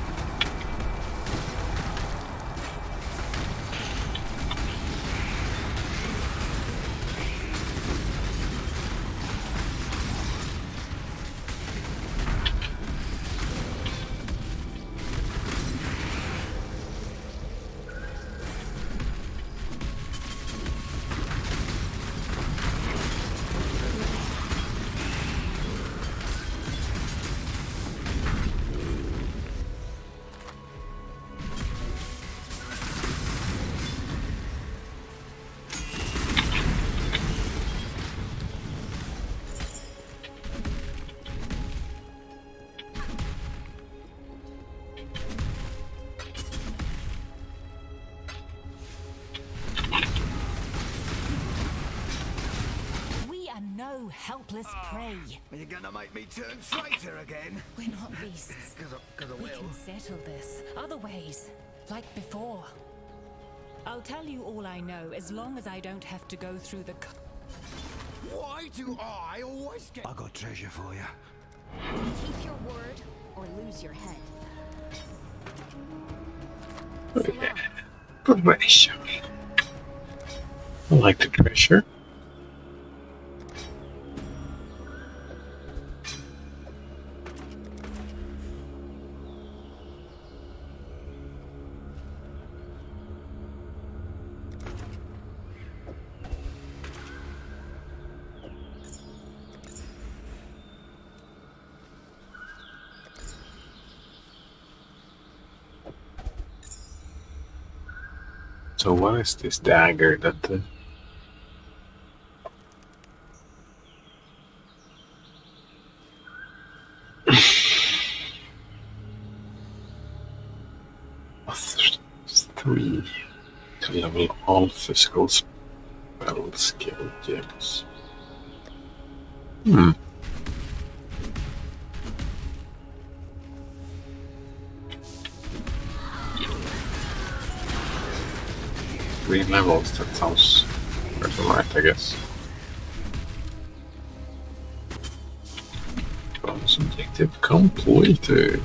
No helpless prey. Are you gonna make me turn traitor again? We're not beasts. Cause I We will. can settle this other ways, like before. I'll tell you all I know as long as I don't have to go through the. Why do I always get... I got treasure for you. Keep your word or lose your head. Okay. Progression. I like the treasure. So what is this dagger that the... Three to level all physical spell skill gems. 3 levels. That sounds pretty right, I guess. Bonus objective completed.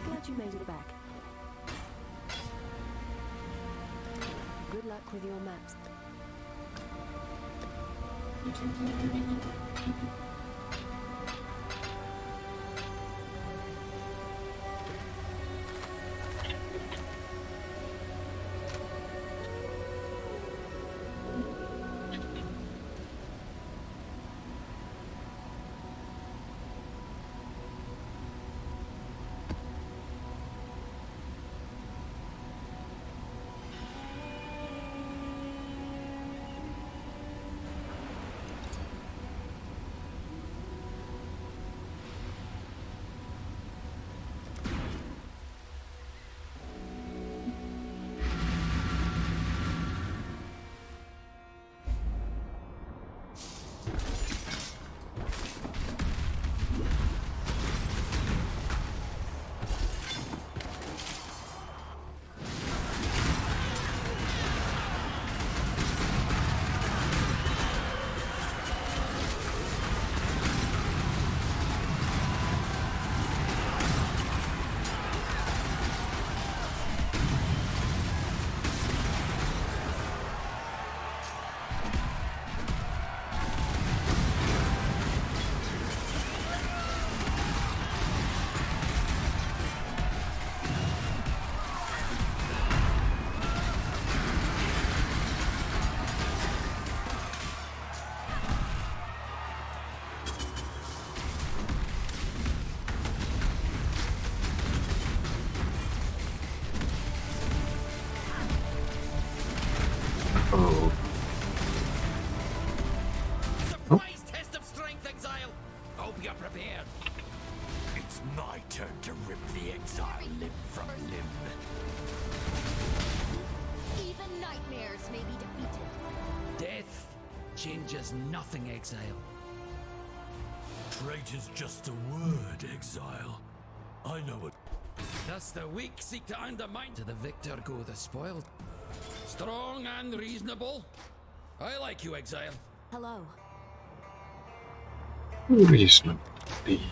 Glad you made it back. Good luck with your maps. Oh. Surprise test of strength, Exile! Hope you're prepared. It's my turn to rip the Exile limb from limb. Even nightmares may be defeated. Death changes nothing, Exile. Trait is just a word, Exile. I know it. Thus the weak seek to undermine. To the victor go the spoiled. Strong and reasonable. I like you, Exile. Hello. Reasonable indeed.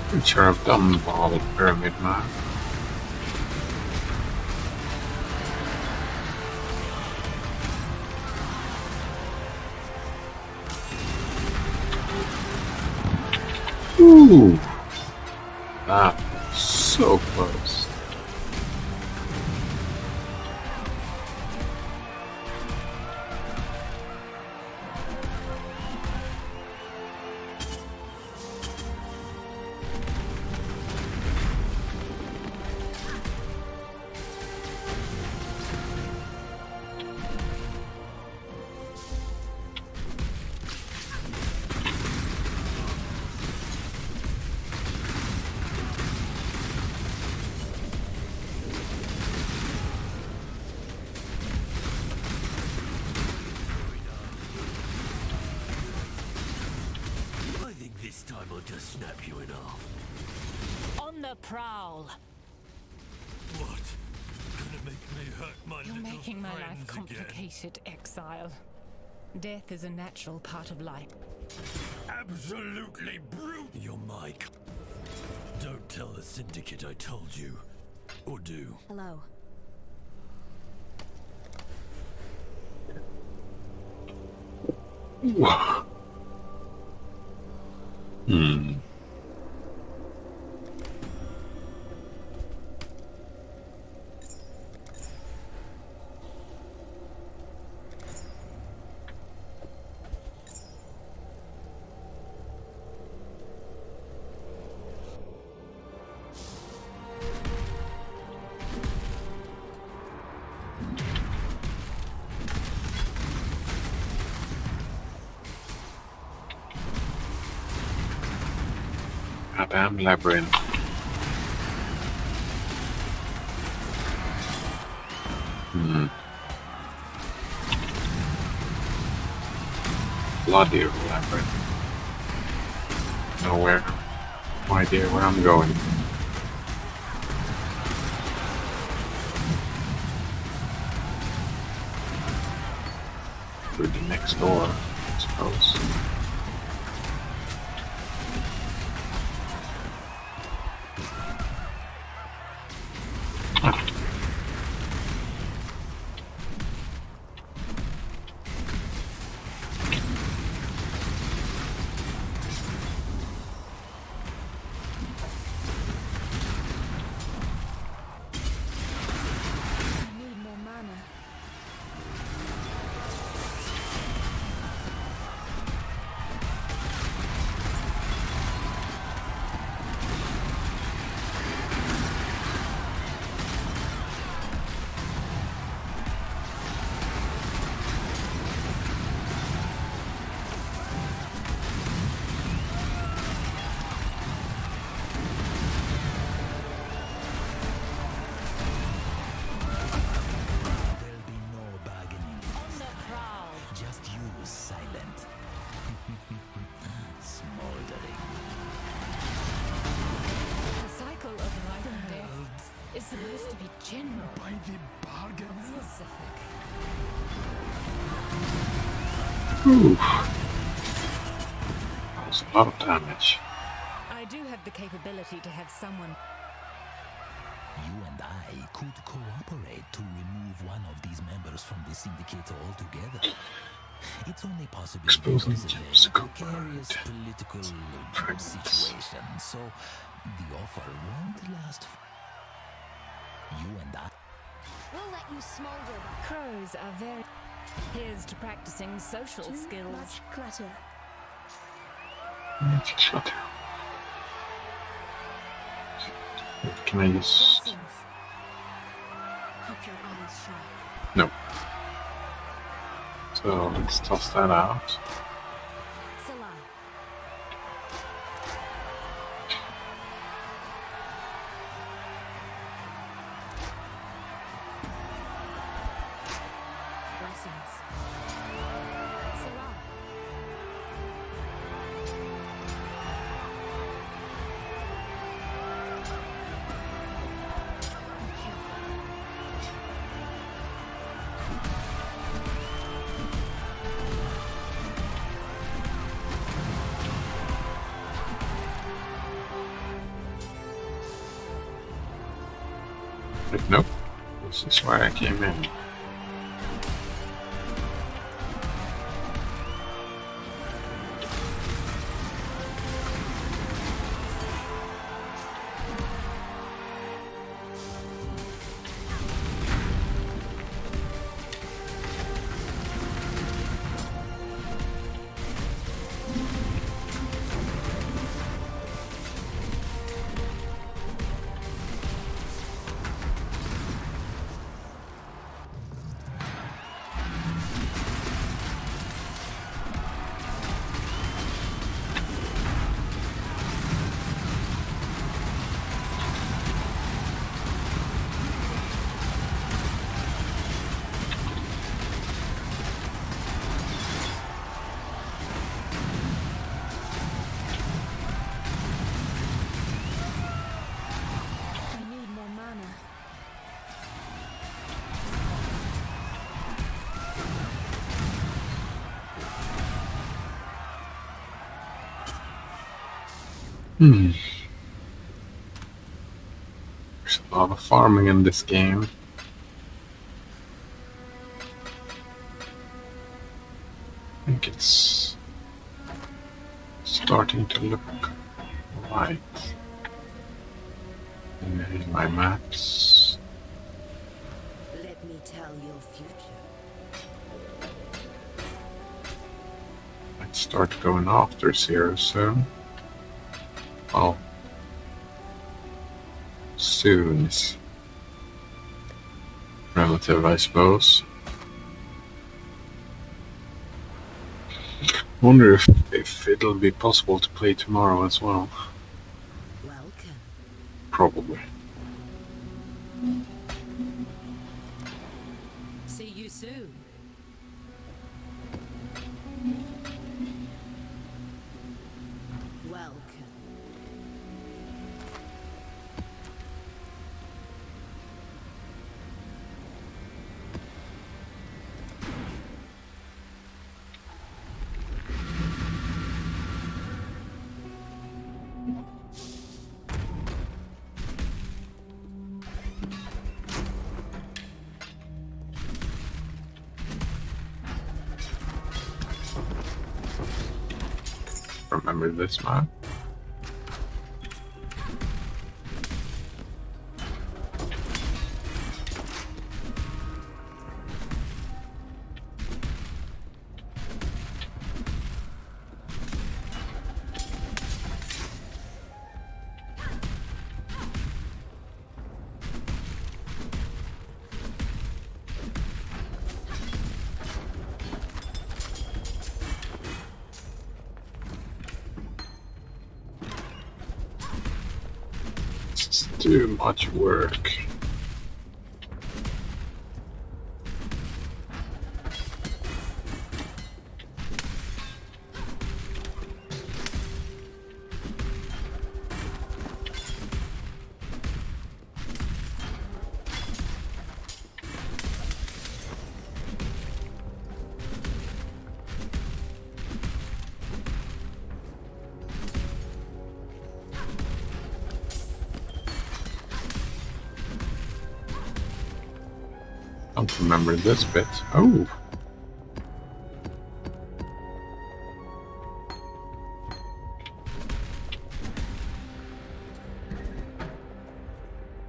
I'm sure I've done all the pyramid map. Ooh! That was so close. This time I'll just snap you in half. On the prowl. What? Gonna make me hurt my You're little making my life friends again? complicated, Exile. Death is a natural part of life. Absolutely brute! You're Mike. Don't tell the Syndicate I told you. Or do. Hello. A damn labyrinth. Bloody labyrinth. Nowhere. No idea where I'm going. Through the next door, I suppose. I need more mana. There'll be no bargaining. On the prowl. Just you, silent. Smoldering. The cycle of life and death is supposed to be general. By the bargain. Specific. That was a lot of damage. I do have the capability to have someone. You and I could cooperate to remove one of these members from the syndicate altogether. It's only possible Exposing because of James a Cooper precarious and political Friends. situation, so the offer won't last. You and I. We'll let you smolder. Crows are very. Here's to practicing social Too skills. much clutter. Let's shut her. Can I just... Blessings. Keep your eyes sharp. No. So let's toss that out. Salah. Blessings. Salah. Wait, nope. This is where I came in. There's a lot of farming in this game. I think it's starting to look right in my maps. Let me tell your future. Might start going after Zero soon. Well, soon is relative, I suppose. Wonder if it'll be possible to play tomorrow as well. Welcome. Probably. See you soon. Welcome. Remember this map? It's too much work. Don't remember this bit. Oh!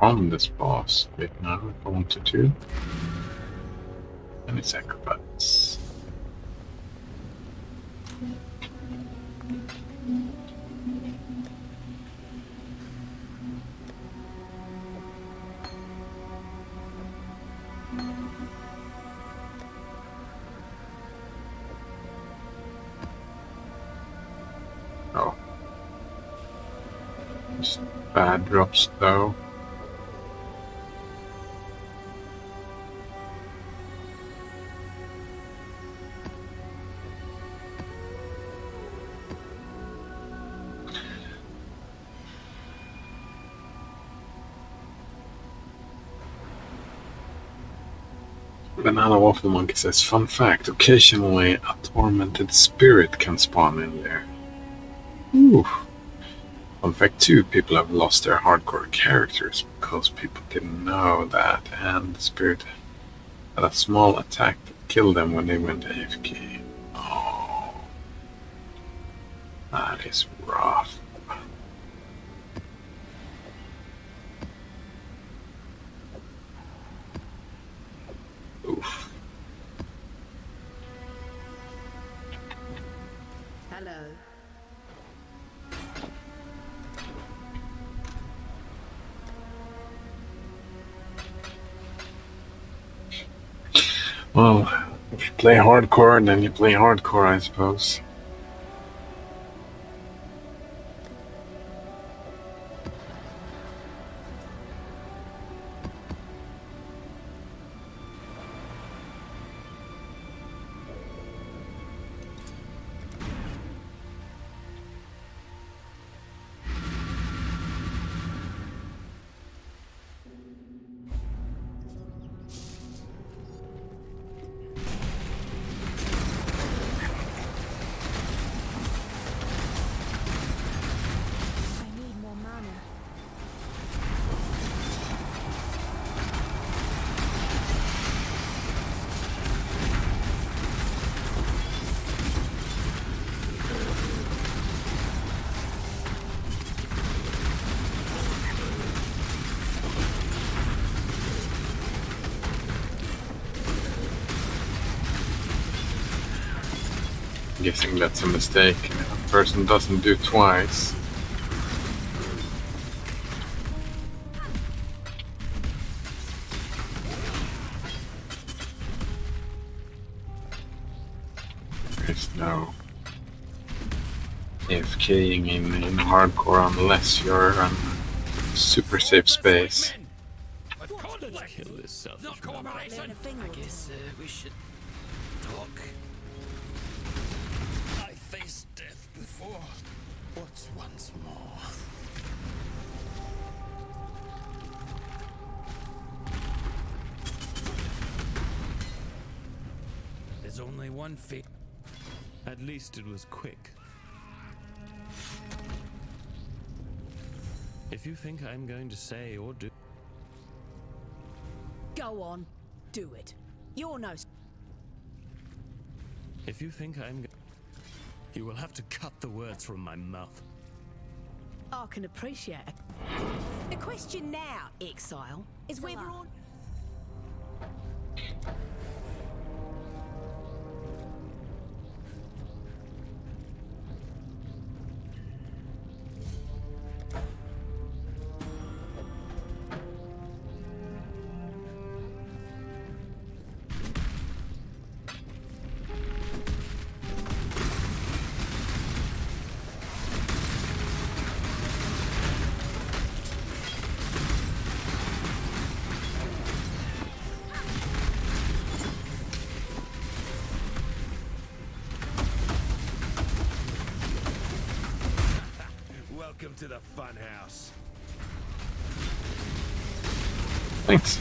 On this boss bit now, if I wanted to. And it's acrobats. Oh. Just bad drops though. Banana Waffle Monkey says, fun fact, occasionally a tormented spirit can spawn in there. Ooh. Fun fact too, people have lost their hardcore characters because people didn't know that, and the spirit had a small attack that killed them when they went AFK. Oh. That is rough. Oof. Hello. Well, if you play hardcore, then you play hardcore, I suppose. guessing that's a mistake. A person doesn't do twice. There's no AFKing in hardcore unless you're in super safe space. Kill this selfish man. I guess we should talk. I faced death before. What's once more? There's only one fate. At least it was quick. If you think I'm going to say or do... Go on, do it. You're no... If you think I'm... You will have to cut the words from my mouth. I can appreciate it. The question now, Exile, is whether or... Welcome to the fun house. Thanks.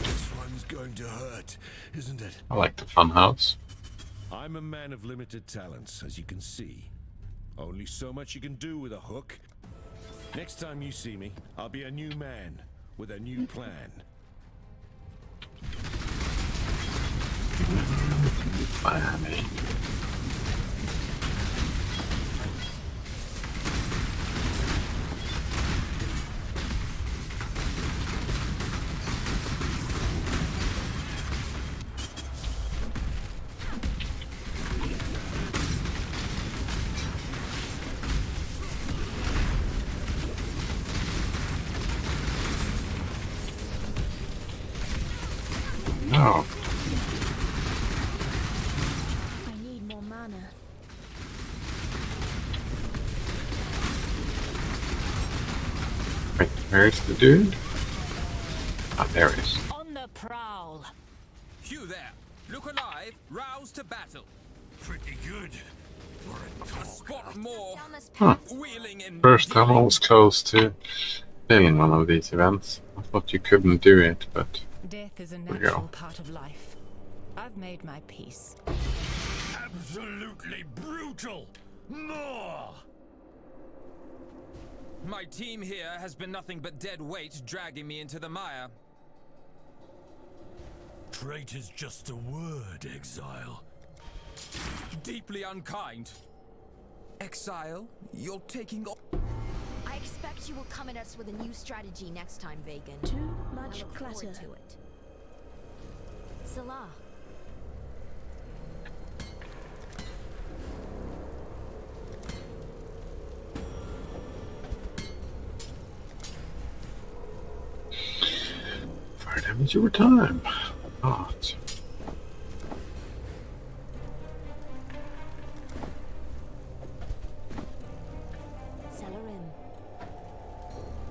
This one's going to hurt, isn't it? I like the funhouse. I'm a man of limited talents, as you can see. Only so much you can do with a hook. Next time you see me, I'll be a new man with a new plan. Funny. No. I need more mana. Wait, where's the dude? Ah, there he is. On the prowl. You there. Look alive. Rouse to battle. Pretty good. A spot more. Huh. Wheeling in. First time I was close to failing one of these events. I thought you couldn't do it, but Death is a we go. natural part of life. I've made my peace. Absolutely brutal. More. My team here has been nothing but dead weight dragging me into the mire. Trait's just a word, Exile. Deeply unkind. Exile, you're taking off. I expect you will come at us with a new strategy next time, Vegan. Too I much look clutter. forward to it. Salah. Fire damage over time. Not. Celerin.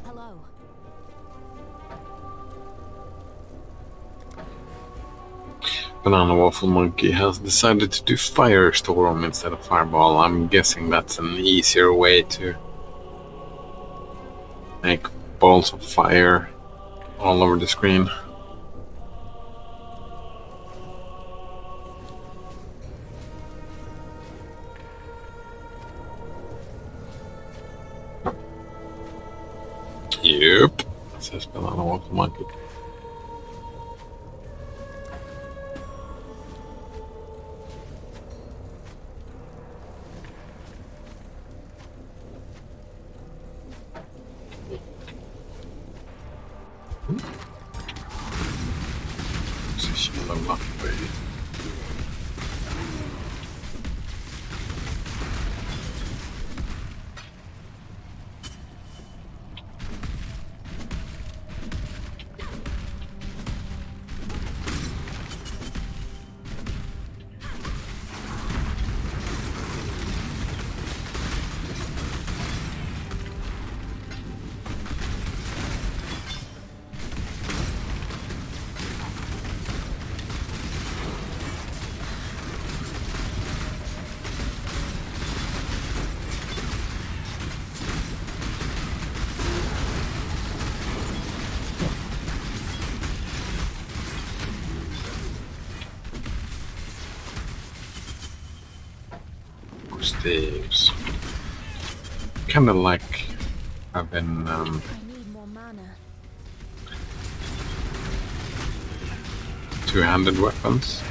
Hello. Banana Waffle Monkey has decided to do Firestorm instead of Fireball. I'm guessing that's an easier way to make balls of fire all over the screen. Yep, says Banana Waffle Monkey. Position of luck, baby. saves. Kind of like I've been I need more mana. two-handed weapons.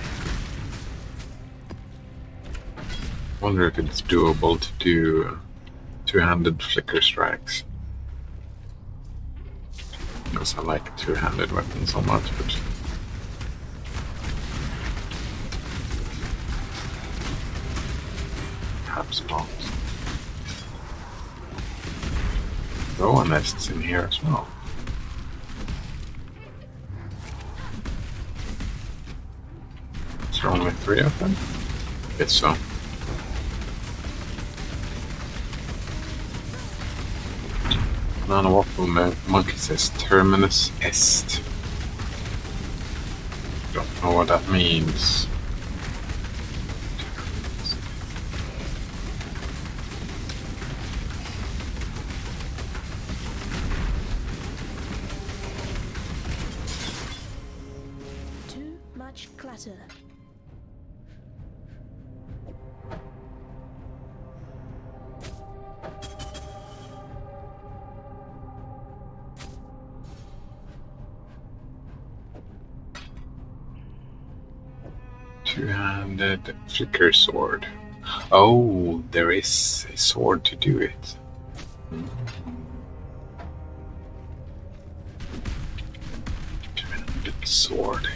Wonder if it's doable to do two-handed flicker strikes. Because I like two-handed weapons so much, but perhaps not. Roa nests in here as well. Is there only 3 of them? I guess so. Banana Waffle Monkey says Terminus Est. Don't know what that means. Too much clutter. Two-handed flicker sword. Oh, there is a sword to do it. Two-handed sword.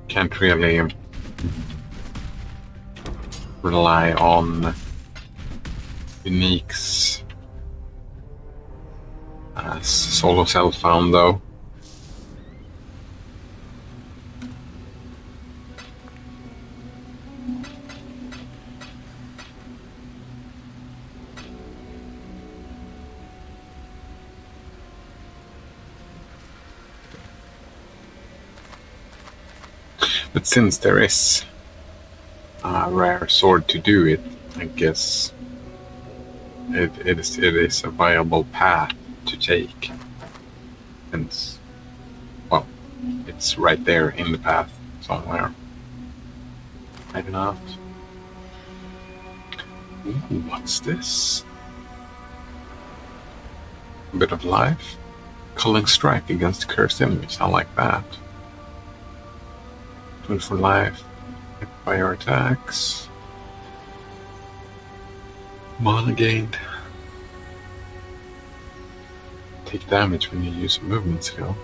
Can't really rely on uniques as solo self-found though. But since there is a rare sword to do it, I guess it is a viable path to take. And, well, it's right there in the path somewhere. Maybe not. Ooh, what's this? A bit of life? Culling strike against cursed enemies. I like that. 24 life, fire attacks, mana gained. Take damage when you use a movement skill.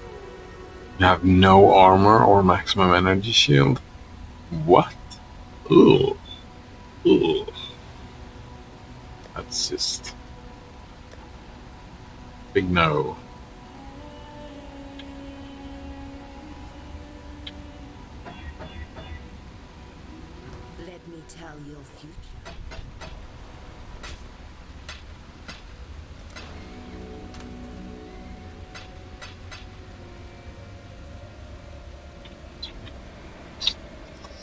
You have no armor or maximum energy shield. What? Ugh. Ugh. That's just big no. Let me tell your future.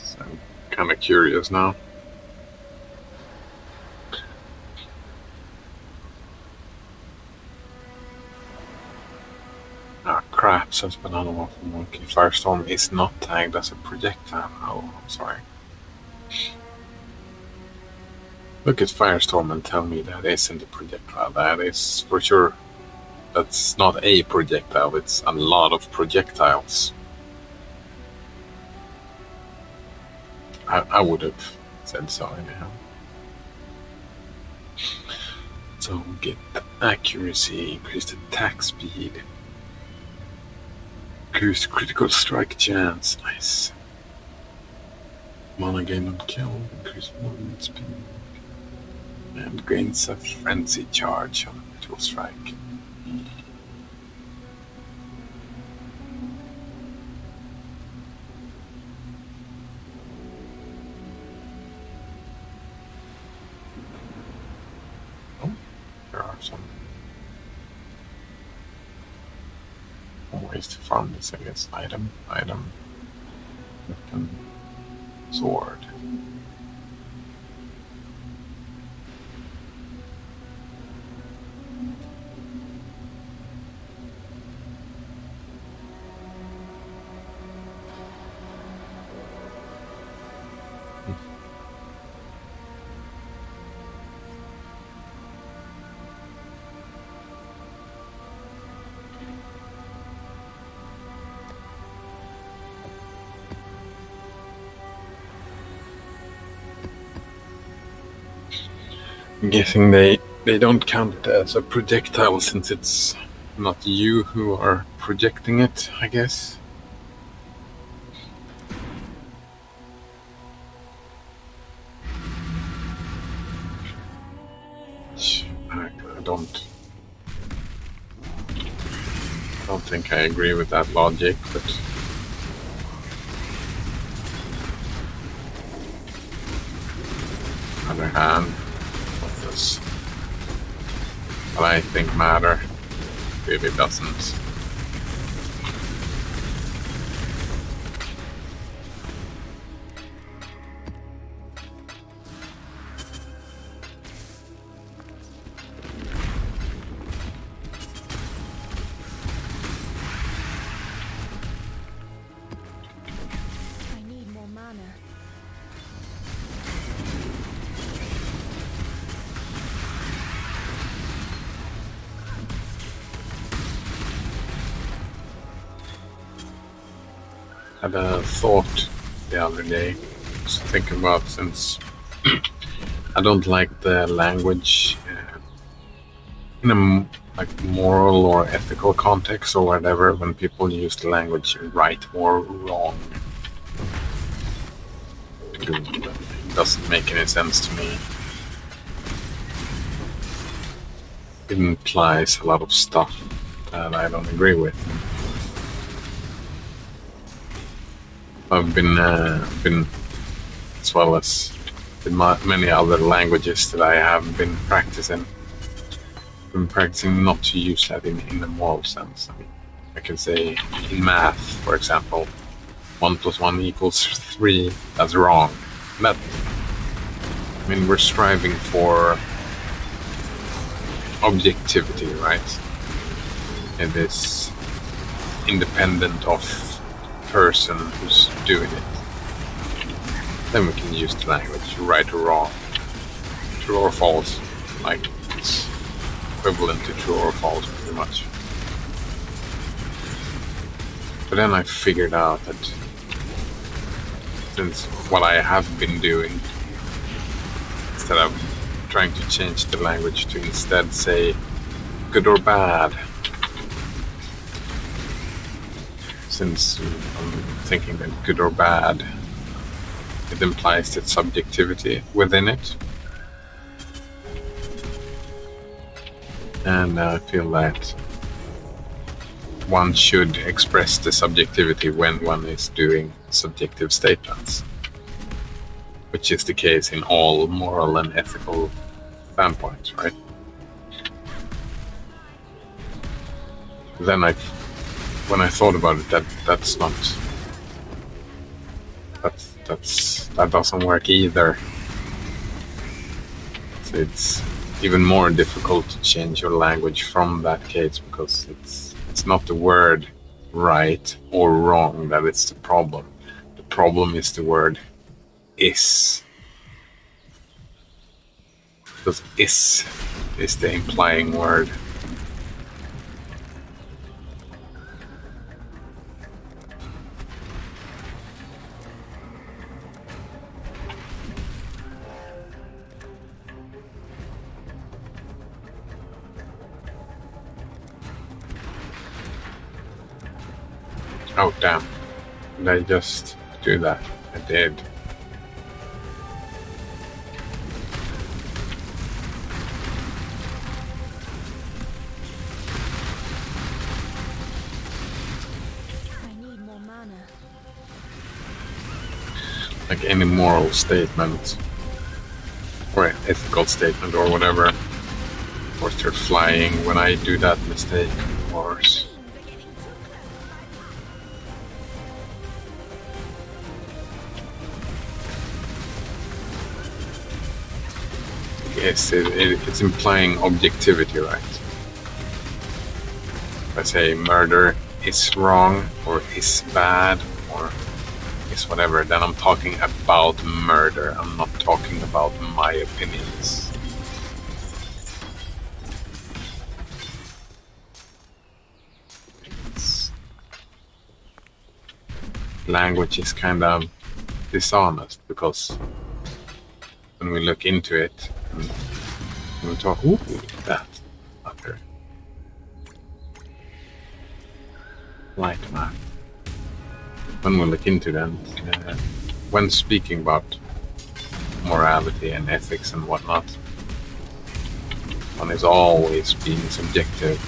So I'm kind of curious now. Ah, crap, says Banana Waffle Monkey. Firestorm is not tagged as a projectile. Oh, I'm sorry. Look at Firestorm and tell me that isn't a projectile. That is for sure. That's not a projectile, it's a lot of projectiles. I would have said so anyhow. So get accuracy, increased attack speed, increased critical strike chance, nice. Mana gain on kill, increased movement speed, and gains a frenzy charge on critical strike. There are some ways to farm this, I guess. Item, weapon, sword. I'm guessing they don't count it as a projectile since it's not you who are projecting it, I guess. I don't think I agree with that logic, but on the other hand, what does what I think matter really doesn't. I need more mana. I had a thought the other day, just thinking about, since I don't like the language in a like moral or ethical context or whatever, when people use the language right or wrong. It doesn't make any sense to me. It implies a lot of stuff that I don't agree with. I've been as well as in many other languages that I have been practicing. Been practicing not to use that in a moral sense. I mean, I can say in math, for example, 1 + 1 = 3. That's wrong. That, I mean, we're striving for objectivity, right? It is independent of person who's doing it. Then we can use the language, right or wrong, true or false, like it's equivalent to true or false pretty much. But then I figured out that since what I have been doing, instead of trying to change the language to instead say good or bad, since I'm thinking that good or bad, it implies that subjectivity within it. And I feel that one should express the subjectivity when one is doing subjective statements, which is the case in all moral and ethical standpoints, right? Then when I thought about it, that doesn't work either. So it's even more difficult to change your language from that case, because it's not the word right or wrong that is the problem. The problem is the word is. Because is the implying word. Oh damn, did I just do that? I did. I need more mana. Like any moral statement, or ethical statement or whatever, or start flying when I do that mistake, of course. Yes, it's implying objectivity, right? If I say murder is wrong, or is bad, or is whatever, then I'm talking about murder. I'm not talking about my opinions. Language is kind of dishonest, because when we look into it and We'll talk. Ooh, that. Okay. Light map. When we look into that, when speaking about morality and ethics and whatnot, one is always being subjective.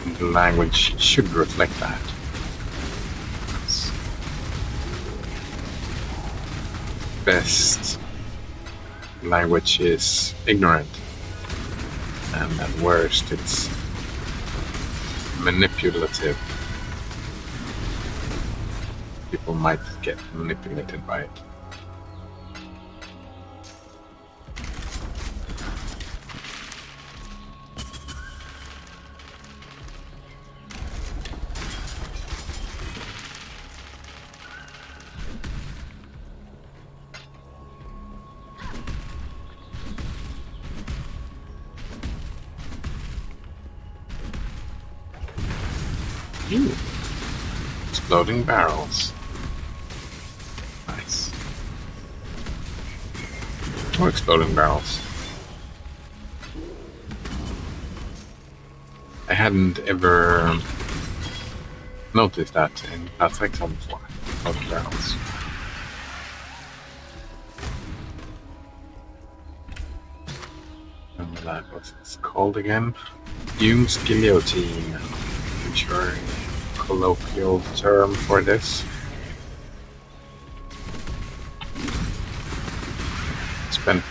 And the language should reflect that. Best language is ignorant, and at worst it's manipulative. People might get manipulated by it. Ooh. Exploding barrels. Nice. More exploding barrels. I hadn't ever noticed that in Path of Exile before. Exploding barrels. Remember that, what's it's called again? Hume's guillotine. Sure, colloquial term for this. Spent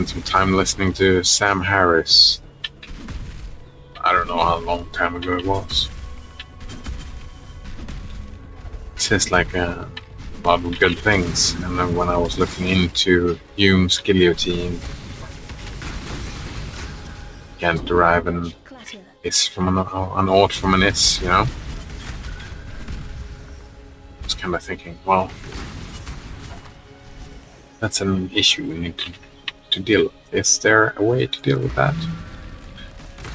some time listening to Sam Harris. I don't know how long time ago it was. It says like a lot of good things, and then when I was looking into Hume's guillotine, can't derive an is from an ought from an is, you know? I was kind of thinking, well, that's an issue we need to deal with. Is there a way to deal with that?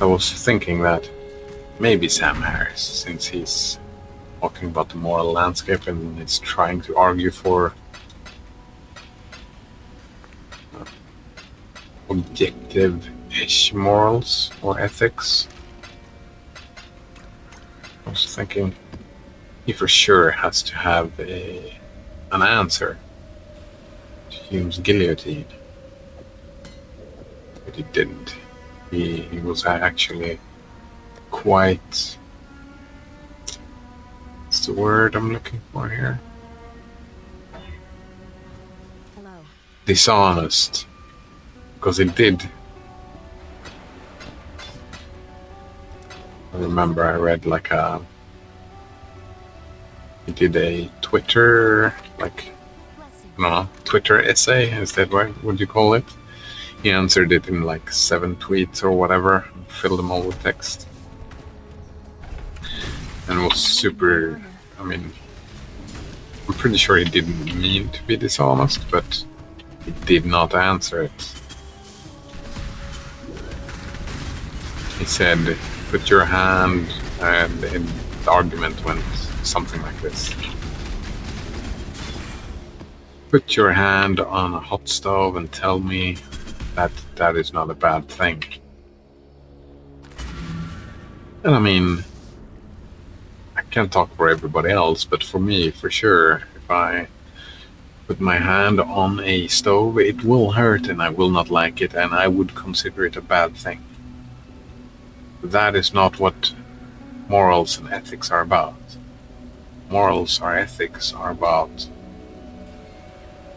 I was thinking that maybe Sam Harris, since he's talking about the moral landscape and is trying to argue for objective-ish morals or ethics, I was thinking he for sure has to have an answer to Hume's guillotine. But he didn't. He was actually quite... what's the word I'm looking for here? Hello. Dishonest. Because he did. I remember I read like he did a Twitter, like, I don't know, Twitter essay, is that what would you call it? He answered it in like 7 tweets or whatever, filled them all with text. And it was super, I mean, I'm pretty sure he didn't mean to be dishonest, but he did not answer it. He said, put your hand, and the argument went something like this. Put your hand on a hot stove and tell me that that is not a bad thing. And I mean, I can't talk for everybody else, but for me, for sure, if I put my hand on a stove, it will hurt and I will not like it, and I would consider it a bad thing. That is not what morals and ethics are about. Morals or ethics are about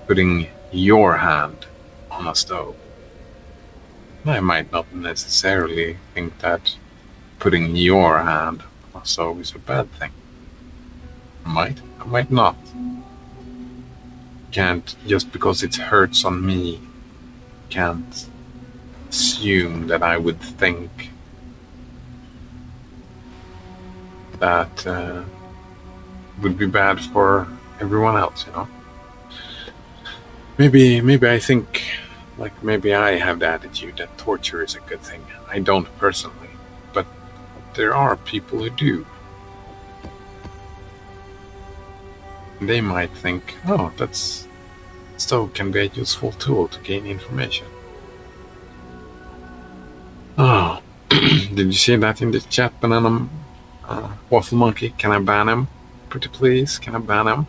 putting your hand on a stove. I might not necessarily think that putting your hand on a stove is a bad thing. I might not. Can't, just because it hurts on me, can't assume that I would think that would be bad for everyone else, you know? Maybe I think, like, maybe I have the attitude that torture is a good thing. I don't personally, but there are people who do. They might think, oh, that's stove can be a useful tool to gain information. Oh, did you see that in the chat, Banana Waffle Monkey? Can I ban him? Pretty please, can I ban him?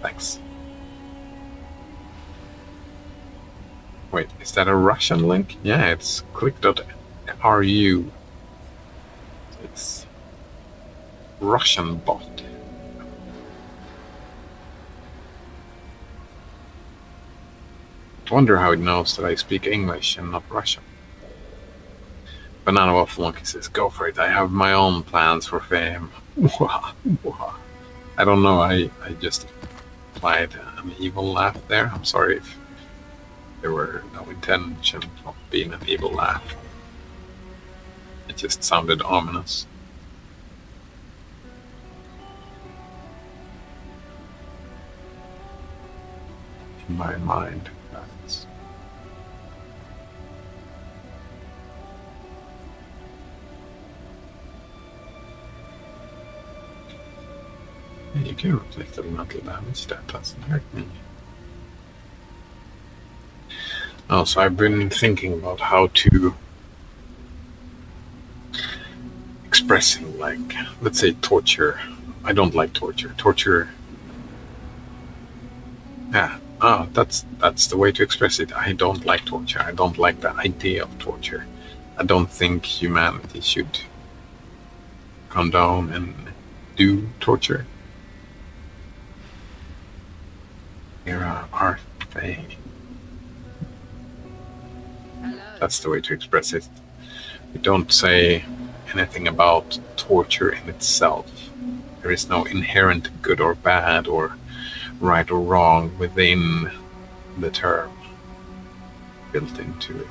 Thanks. Wait, is that a Russian link? Yeah, it's click.ru. It's Russian bot. I wonder how it knows that I speak English and not Russian. Banana Waffle Monkey says, go for it, I have my own plans for fame. I don't know, I just applied an evil laugh there. I'm sorry if there were no intention of being an evil laugh. It just sounded ominous. In my mind, that's... You can reflect the mental damage, that doesn't hurt me. Oh, so I've been thinking about how to expressing, like, let's say torture. I don't like torture. Torture. Yeah. Oh, that's the way to express it. I don't like torture. I don't like the idea of torture. I don't think humanity should condone and do torture. Here are they. That's the way to express it. We don't say anything about torture in itself. There is no inherent good or bad or right or wrong within the term built into it.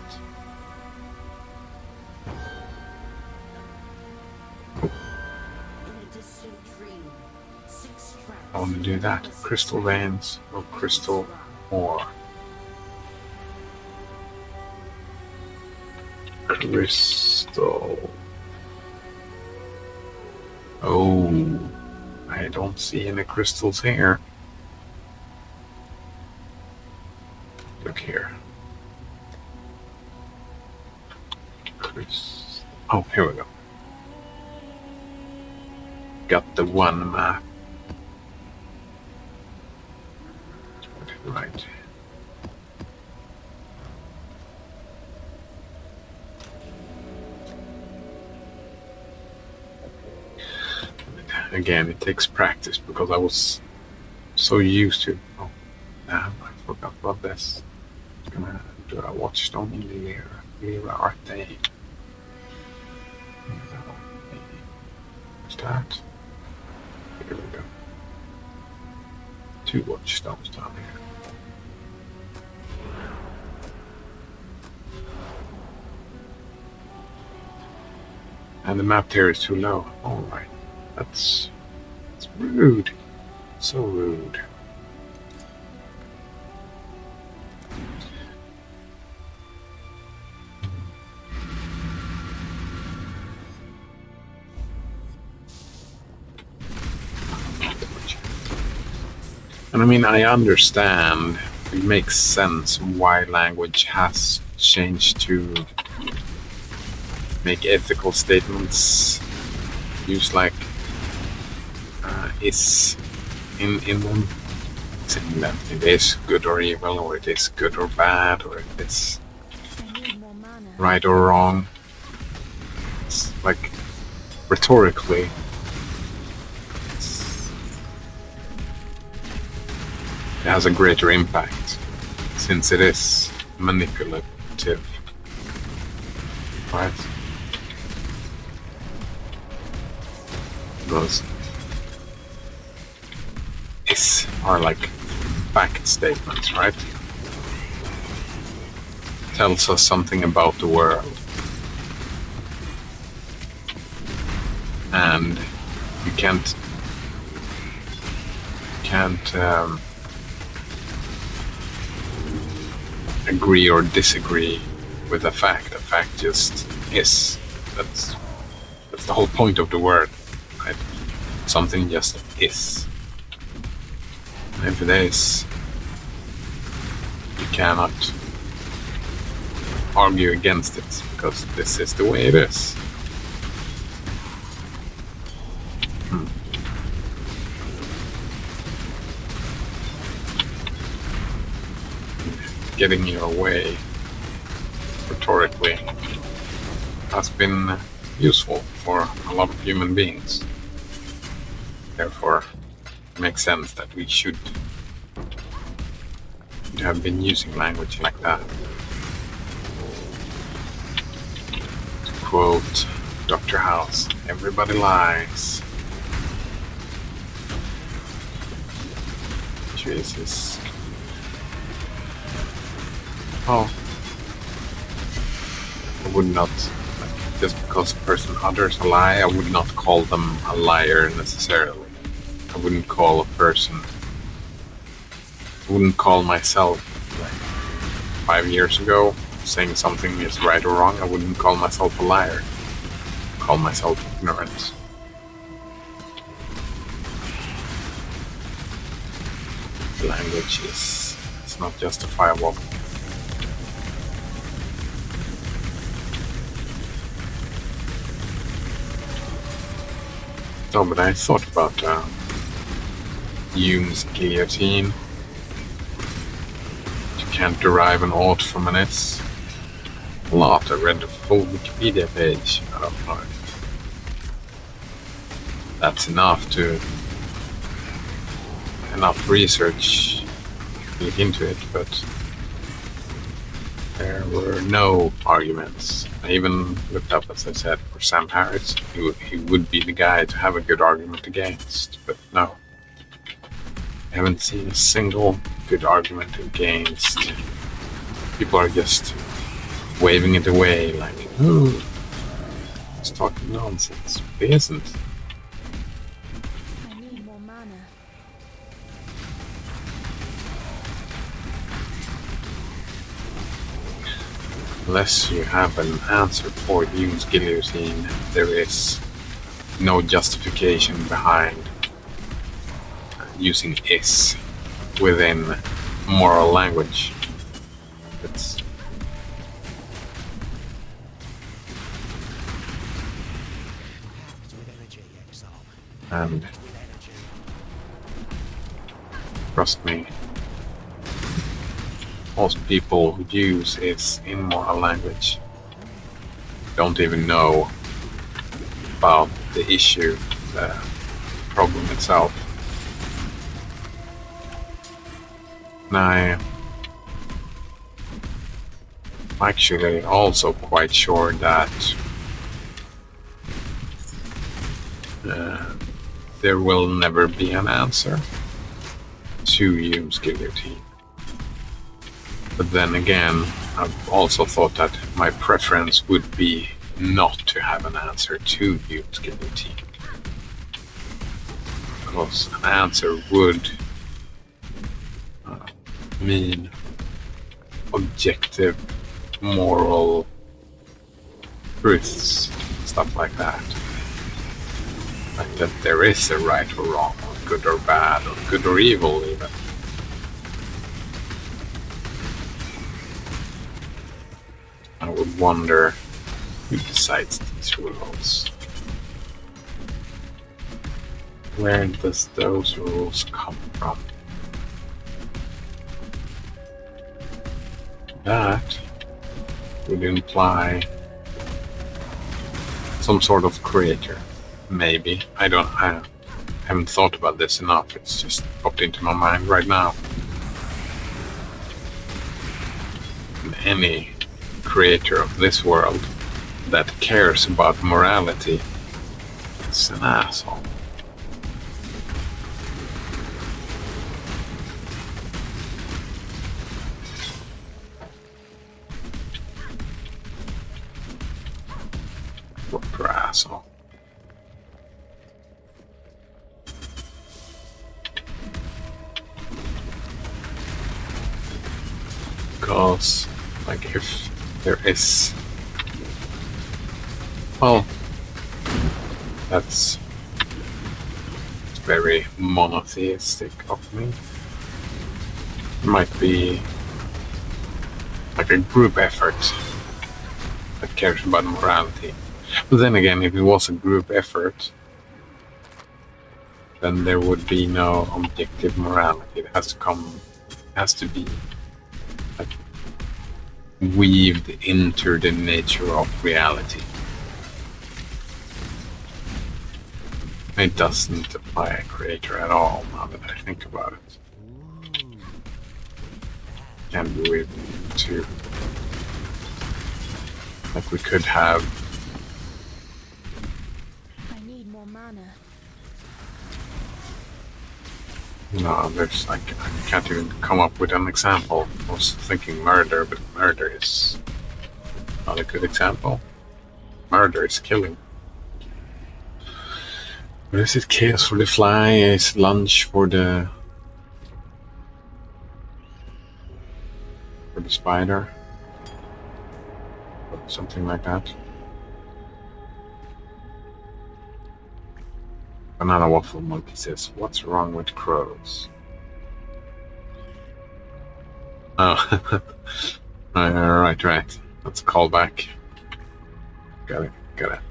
I want to do that. Crystal veins or crystal ore. Crystal. Oh, I don't see any crystals here. Look here. Oh, here we go. Got the one map. Right. Again, it takes practice because I was so used to. Oh, damn! I forgot about this. I'm gonna do a watchstone in Lira Arte. What's that? Here we go. 2 watchstones down here. And the map here is too low. Alright. That's rude. So rude. And I mean, I understand. It makes sense why language has changed to make ethical statements use like is in them, saying that it is good or evil, or it is good or bad, or it's right or wrong. It's like rhetorically it has a greater impact since it is manipulative, right? Those is are like fact statements, right? Tells us something about the world, and you can't agree or disagree with a fact. A fact just is. That's That's the whole point of the word, right? Something just is. And if it is, you cannot argue against it, because this is the way it is. Getting your way rhetorically has been useful for a lot of human beings. Therefore, it makes sense that we should have been using language like that. To quote Dr. House, everybody lies. Jesus. Oh. I would not, just because a person utters a lie, I would not call them a liar necessarily. I wouldn't call a person, I wouldn't call myself, like 5 years ago, saying something is right or wrong, I wouldn't call myself a liar. I'd call myself ignorant. Language is, it's not justifiable. No, but I thought about Hume's guillotine. You can't derive an ought from an S. A lot. I read the full Wikipedia page. I don't know if that's enough research to look into it, but there were no arguments. I even looked up, as I said, for Sam Harris. He would be the guy to have a good argument against, but no. I haven't seen a single good argument against. People are just waving it away like, oh, it's talking nonsense. It isn't. I need more mana. Unless you have an answer for Hume's guillotine, there is no justification behind using is within moral language. It's and trust me, most people who use is in moral language don't even know about the issue, the problem itself. And I'm actually also quite sure that there will never be an answer to Hume's guillotine. But then again, I've also thought that my preference would be not to have an answer to Hume's guillotine. Because an answer would mean objective moral truths, stuff like that. Like that there is a right or wrong, or good or bad, or good or evil even. I would wonder who decides these rules. Where does those rules come from? That would imply some sort of creator. Maybe. I haven't thought about this enough. It's just popped into my mind right now. And any creator of this world that cares about morality is an asshole. Proper asshole. Because, like, if there is, well, That's very monotheistic of me. It might be like a group effort that cares about morality. But then again, if it was a group effort, then there would be no objective morality. It has to be like weaved into the nature of reality. It doesn't apply a creator at all, now that I think about it. Can be weaved into, like we could have. I need more mana. No, there's like I can't even come up with an example. I was thinking murder, but murder is not a good example. Murder is killing. What is it? Chaos for the fly is lunch for the spider, or something like that. Banana Waffle Monkey says, "What's wrong with crows?" Oh, right. That's a callback. Got it. Gotta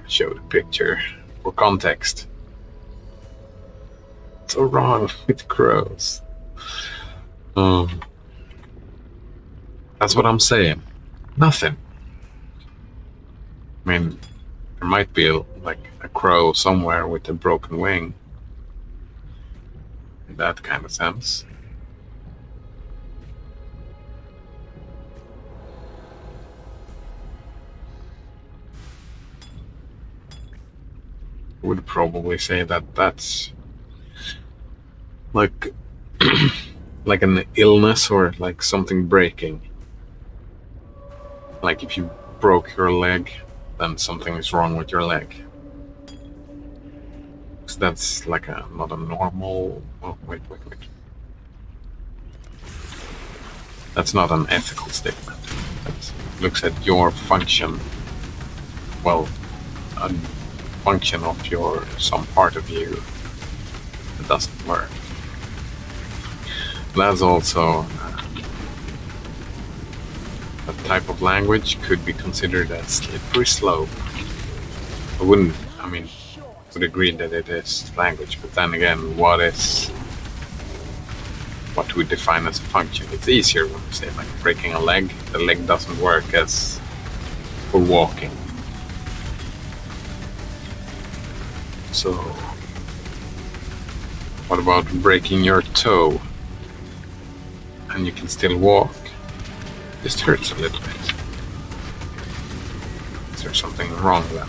show the picture for context. What's so wrong with crows? That's what I'm saying. Nothing. I mean, there might be like a crow somewhere with a broken wing. In that kind of sense. I would probably say that that's like like an illness or like something breaking. Like if you broke your leg, then something is wrong with your leg. So that's like not a normal. Oh, wait. That's not an ethical statement. That looks at your function. Well, a function of some part of you that doesn't work. That's also that type of language could be considered a slippery slope. I would agree that it is language, but then again, what we define as a function? It's easier when we say like breaking a leg. The leg doesn't work as for walking. So, what about breaking your toe? And you can still walk. Just hurts a little bit. Is there something wrong then?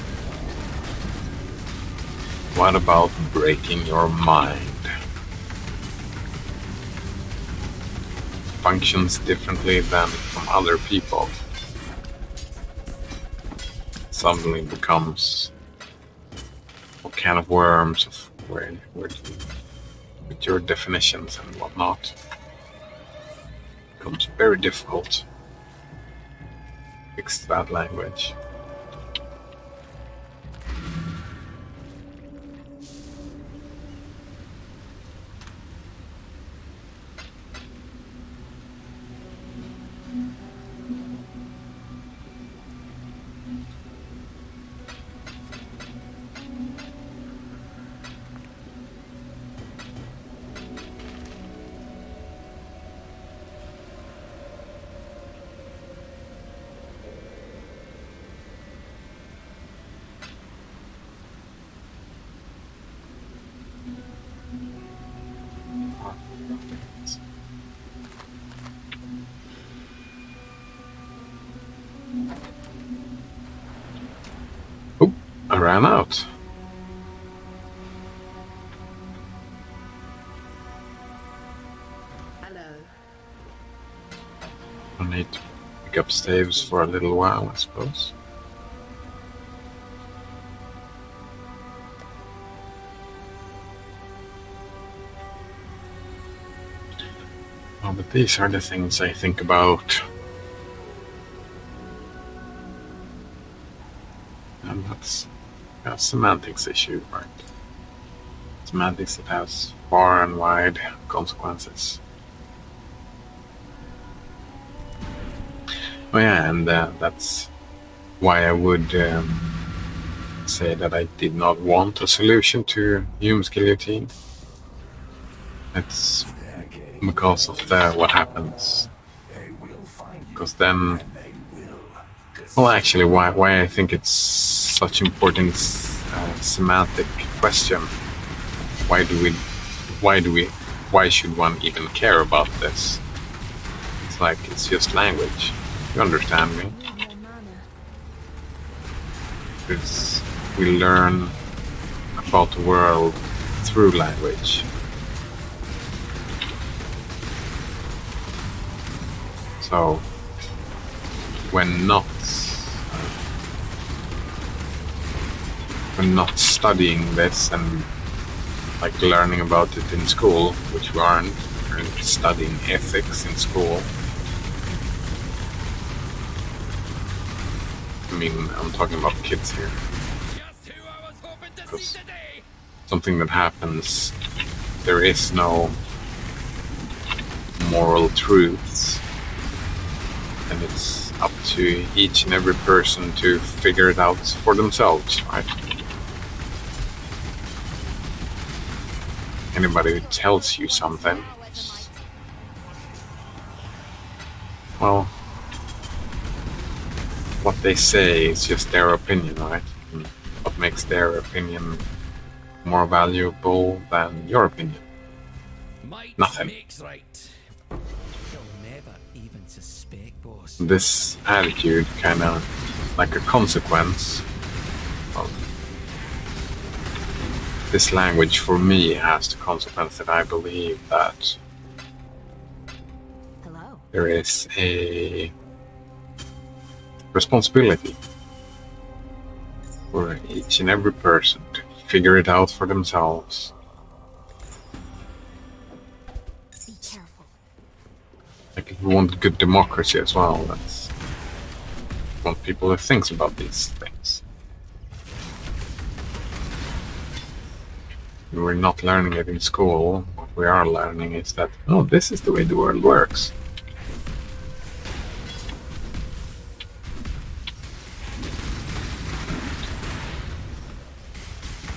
What about breaking your mind? Functions differently than from other people. Suddenly becomes what kind of worms of where with your definitions and whatnot. Becomes very difficult to fix that language. Oh, I ran out. Hello. I need to pick up staves for a little while, I suppose. Oh, but these are the things I think about that's a semantics issue, right? Semantics that has far and wide consequences. Oh yeah, and that's why I would say that I did not want a solution to Hume's guillotine. It's because of what happens. Because then, well, actually, why I think it's such important semantic question. Why should one even care about this? It's like it's just language. You understand me? Because we learn about the world through language. So, when not studying this and like learning about it in school, which we aren't, we're studying ethics in school. I mean, I'm talking about kids here. Because something that happens, there is no moral truths. And it's up to each and every person to figure it out for themselves, right? Anybody who tells you something, well, what they say is just their opinion, right? And what makes their opinion more valuable than your opinion? Nothing. This attitude kind of like a consequence of this language for me has the consequence that I believe that there is a responsibility for each and every person to figure it out for themselves. Be careful. Like if we want good democracy as well, that's want people to think about these things. We're not learning it in school. What we are learning is that, oh, this is the way the world works.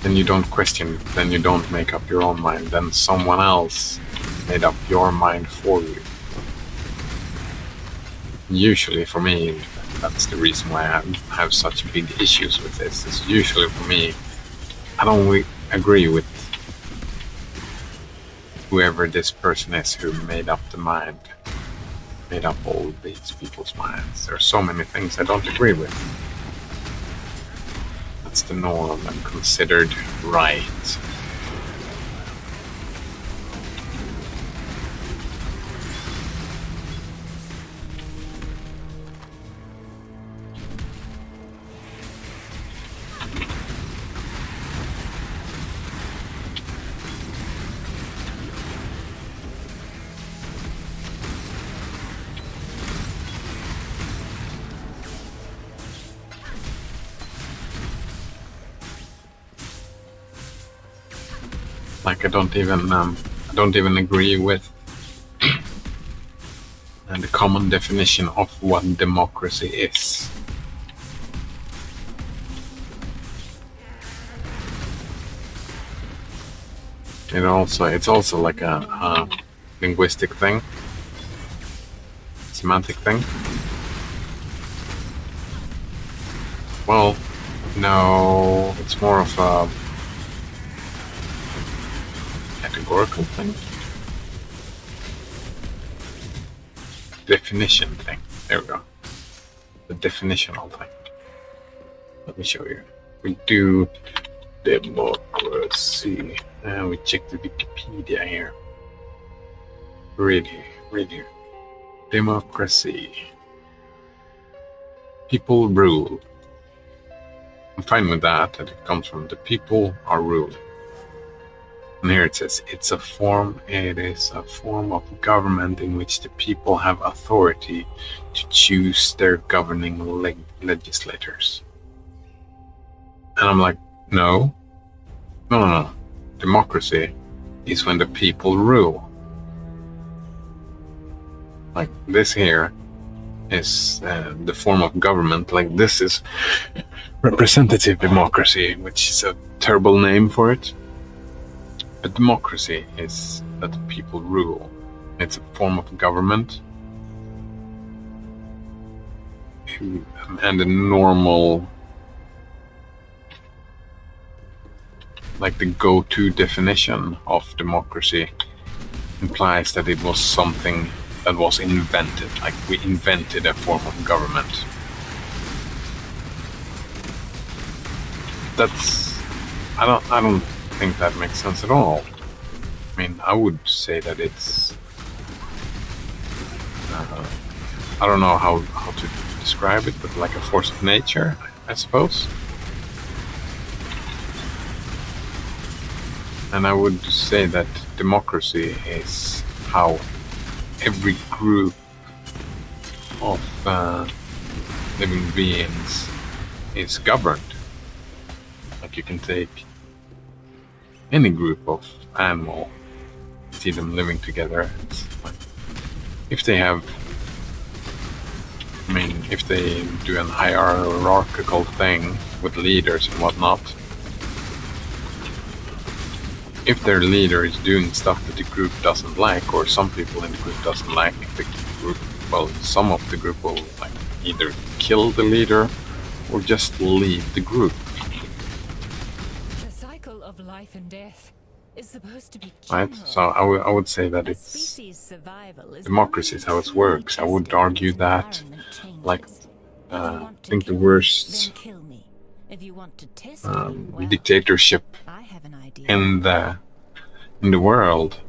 Then you don't question, then you don't make up your own mind, then someone else made up your mind for you. Usually for me, that's the reason why I have such big issues with this. Is usually for me, I don't agree with whoever this person is who made up the mind, made up all these people's minds. There are so many things I don't agree with. That's the norm and considered right. Like I don't even agree with the common definition of what democracy is. It's also like a linguistic thing, semantic thing. Well, no, it's more of a categorical thing. Definition thing. There we go. The definitional thing. Let me show you. We do democracy. And we check the Wikipedia here. Read here. Democracy. People rule. I'm fine with that it comes from the people are ruling. And here it says, it is a form of government in which the people have authority to choose their governing legislators. And I'm like, no. Democracy is when the people rule. Like this here is the form of government. Like this is representative democracy, which is a terrible name for it. But democracy is that the people rule. It's a form of government. And the normal, like the go-to definition of democracy implies that it was something that was invented, like we invented a form of government. I don't think that makes sense at all. I mean, I would say that it's, I don't know how to describe it, but like a force of nature, I suppose. And I would say that democracy is how every group of living beings is governed. Like you can take any group of animal, see them living together. It's like if they have, I mean, if they do an hierarchical thing with leaders and whatnot, if their leader is doing stuff that the group doesn't like, or some people in the group doesn't like, the group, well, some of the group will like either kill the leader or just leave the group. The cycle of life and death is supposed to be Right? general. So I would say that it's Species survival is democracy is how it works. I would argue that, like, I think the worst Kill me. If you want to test me, well, dictatorship I have an idea. in the world,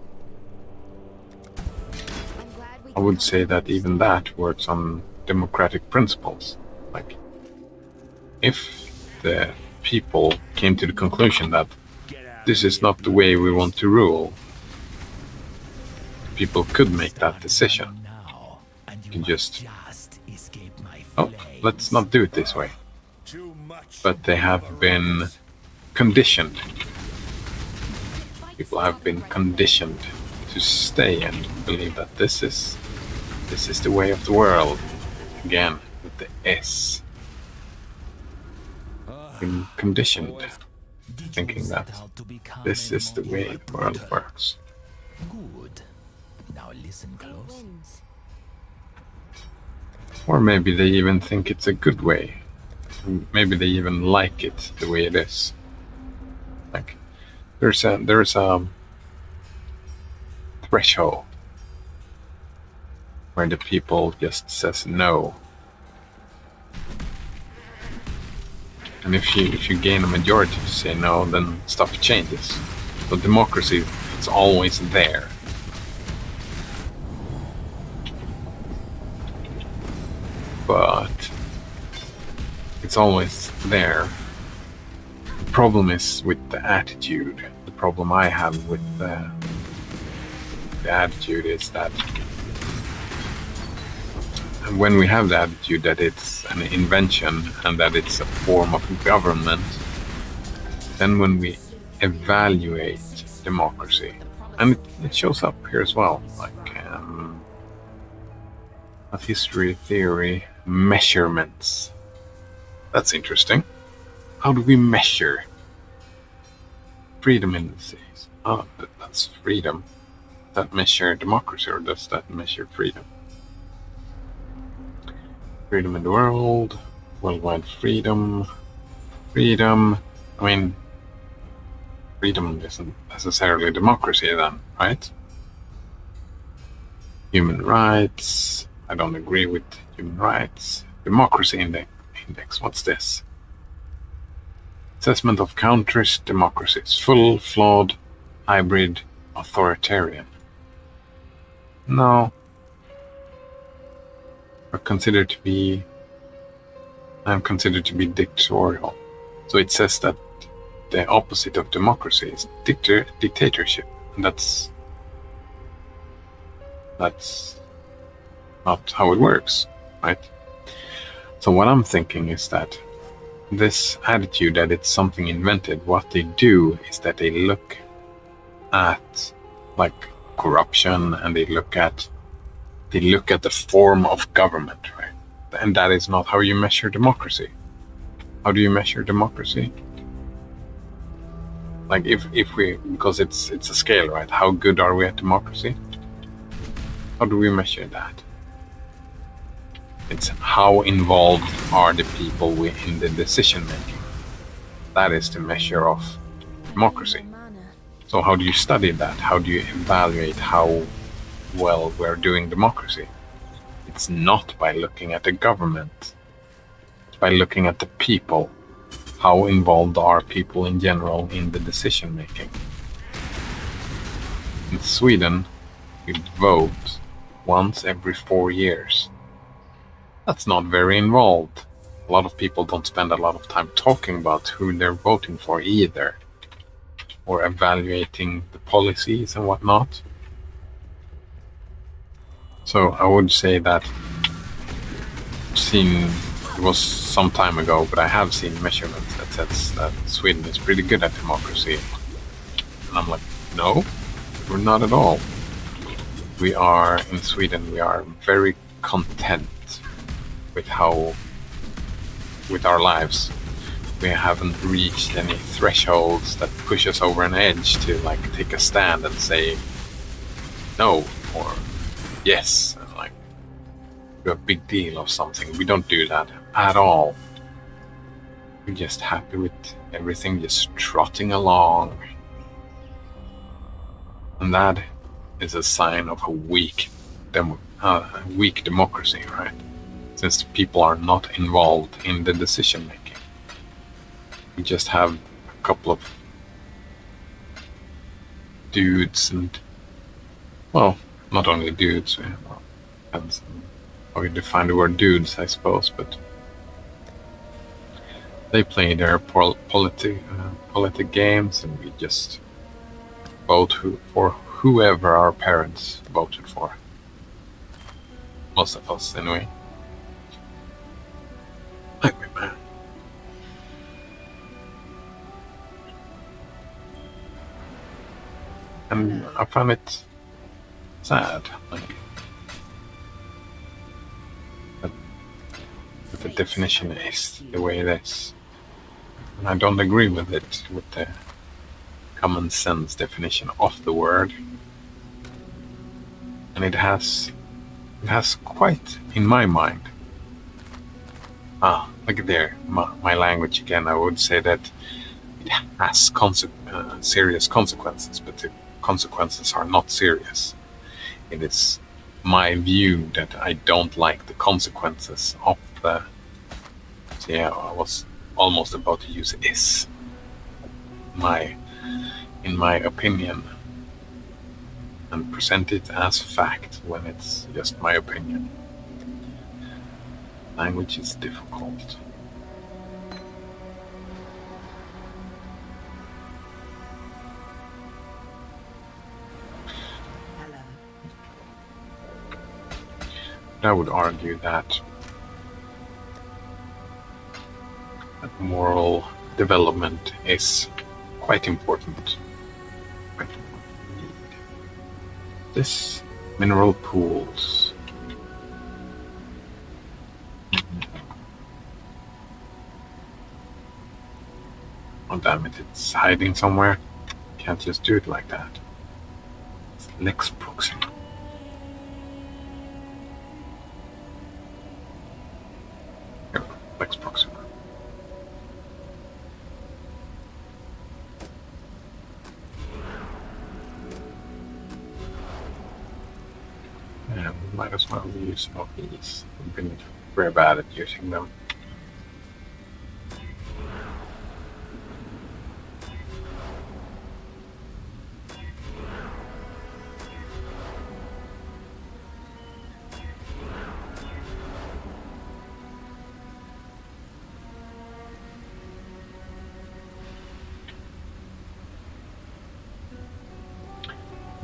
I would say that even that works on democratic principles. Like, if the people came to the conclusion that this is not the way we want to rule, people could make that decision. You can just, oh, let's not do it this way. But they have been conditioned. People have been conditioned to stay and believe that this is the way of the world. Again, with the S. Been conditioned, thinking that this is the way the world works. Good. Now listen close. Or maybe they even think it's a good way. Maybe they even like it the way it is. Like, there's a threshold where the people just says no. And if you gain a majority to say no, then stuff changes. So democracy, it's always there. But it's always there. The problem is with the attitude. The problem I have with the attitude is that when we have the attitude that it's an invention and that it's a form of government, then when we evaluate democracy, and it shows up here as well, like a history theory, measurements. That's interesting. How do we measure freedom indices? Oh, that's freedom. Does that measure democracy, or does that measure freedom? Freedom in the world, worldwide freedom. Freedom, I mean, freedom isn't necessarily democracy then, right? Human rights, I don't agree with human rights. Democracy index, what's this? Assessment of countries' democracies. Full, flawed, hybrid, authoritarian. No. I'm considered to be dictatorial. So it says that the opposite of democracy is dictatorship. And that's not how it works, right? So what I'm thinking is that this attitude that it's something invented, what they do is that they look at like corruption, and they look at the form of government, right? And that is not how you measure democracy. How do you measure democracy? Like if we, because it's a scale, right? How good are we at democracy? How do we measure that? It's how involved are the people in the decision making. That is the measure of democracy. So how do you study that? How do you evaluate how well we're doing democracy? It's not by looking at the government. It's by looking at the people. How involved are people in general in the decision making? In Sweden, we vote once every 4 years. That's not very involved. A lot of people don't spend a lot of time talking about who they're voting for either, or evaluating the policies and whatnot. So I would say that it was some time ago, but I have seen measurements that says that Sweden is pretty good at democracy. And I'm like, no, we're not at all. In Sweden, we are very content with our lives. We haven't reached any thresholds that push us over an edge to like take a stand and say no or yes, and like do a big deal of something. We don't do that at all. We're just happy with everything just trotting along. And that is a sign of a weak democracy, right? Since the people are not involved in the decision making. We just have a couple of dudes and, well, not only dudes, depends on how you define the word dudes, I suppose, but they play their politic games, and we just vote for whoever our parents voted for. Most of us, anyway. And I find it sad, like, that the definition is the way it is. And I don't agree with it, with the common sense definition of the word. And it has quite, in my mind, look at there, my language again, I would say that it has serious consequences, but the consequences are not serious. It is my view that I don't like the consequences of the... So yeah, I was almost about to use is. In my opinion. And present it as fact when it's just my opinion. Language is difficult. I would argue that moral development is quite important. This mineral pools. Oh damn it, it's hiding somewhere. Can't just do it like that. It's Lex Proxima. Lex Proxima. And might as well use some of these. I've been very bad at using them.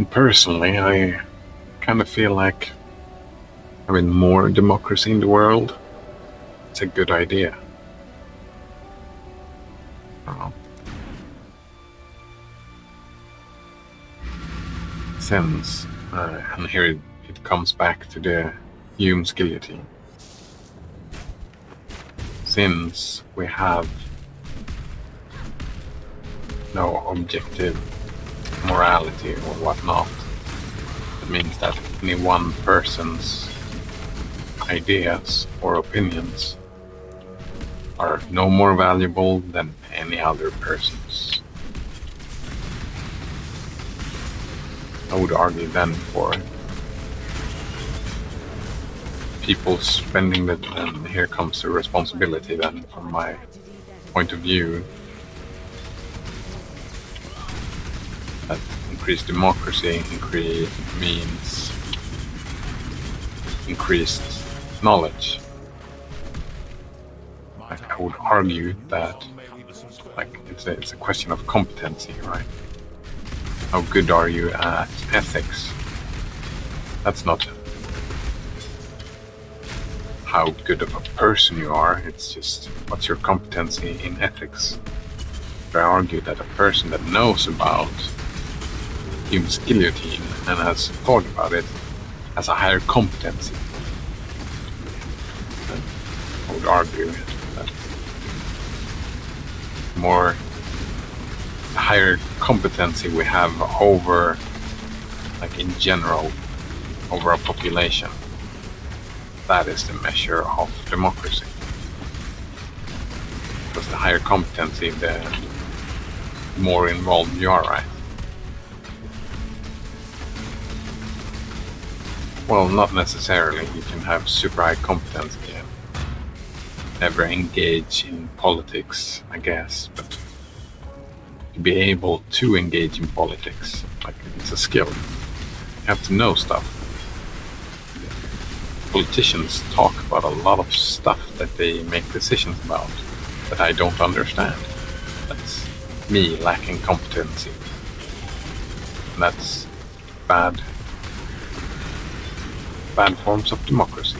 Personally, I kind of feel like having more democracy in the world is a good idea. I don't know. Since, and here it comes back to the Hume's guillotine. Since we have no objective morality or whatnot, it means that any one person's ideas or opinions are no more valuable than any other person's. I would argue then for people spending the, and here comes the responsibility then from my point of view, that increased democracy means increased knowledge. Like, I would argue that, like, it's a question of competency, right? How good are you at ethics? That's not how good of a person you are, it's just what's your competency in ethics. But I argue that a person that knows about Hume's guillotine and has thought about it has a higher competency. And I would argue that more higher competency we have over, like in general, over a population, that is the measure of democracy. Because the higher competency, the more involved you are, right? Well, not necessarily. You can have super high competency and never engage in politics, I guess, but to be able to engage in politics, like, it's a skill. You have to know stuff. Politicians talk about a lot of stuff that they make decisions about that I don't understand. That's me lacking competency. And that's bad forms of democracy.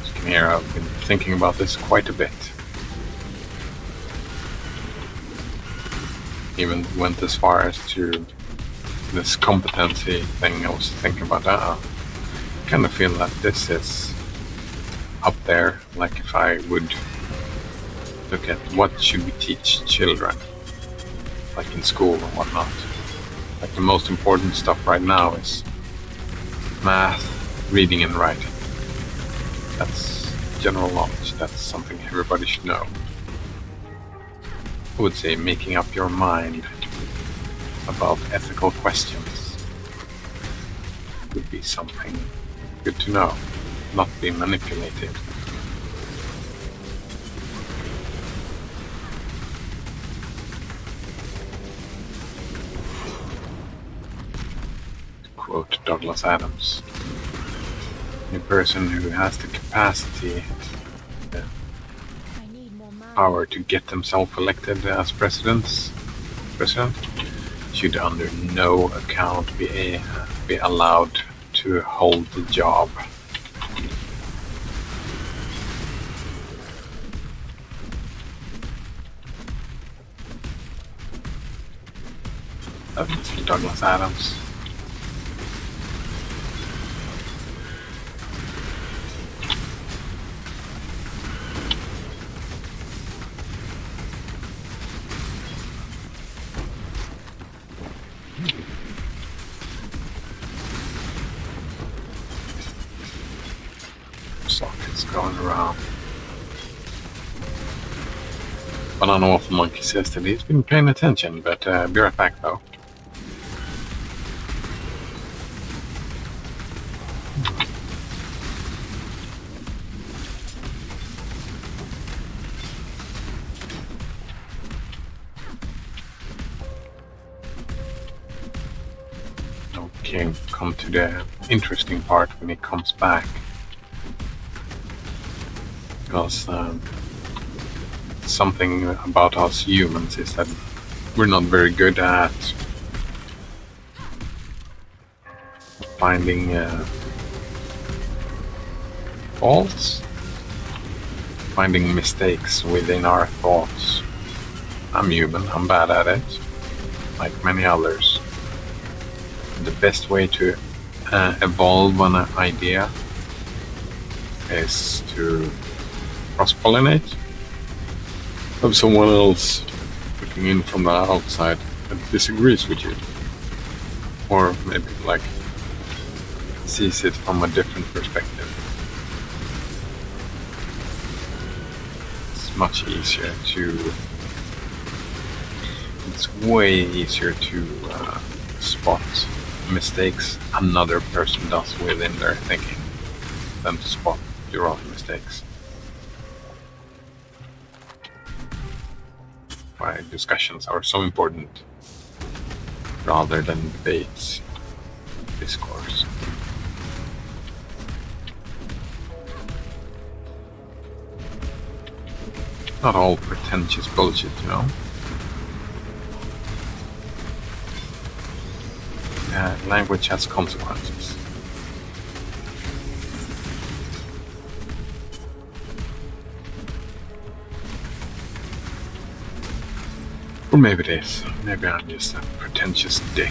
As you can hear, I've been thinking about this quite a bit. Even went as far as to this competency thing. I was thinking about that. I kind of feel that this is up there, like if I would look at what should we teach children, like in school and whatnot. Like the most important stuff right now is math, reading and writing. That's general knowledge. That's something everybody should know. I would say making up your mind about ethical questions would be something good to know, not be manipulated. To quote Douglas Adams, any person who has the capacity, the power to get themselves elected as president should under no account be allowed to hold the job. That's Mr. Douglas Adams. Sockets going around. Banana Waffle Monkey says that he's been paying attention, but be right back though. Okay, come to the interesting part when he comes back. Because something about us humans is that we're not very good at finding faults, finding mistakes within our thoughts. I'm human, I'm bad at it, like many others. The best way to evolve an idea is to cross-pollinate. Have someone else looking in from the outside that disagrees with you, or maybe like sees it from a different perspective. It's much easier to, it's way easier to spot mistakes another person does within their thinking than to spot your own mistakes. Why discussions are so important rather than debates, discourse. Not all pretentious bullshit, you know. Language has consequences. Or maybe it is. Maybe I'm just a pretentious dick.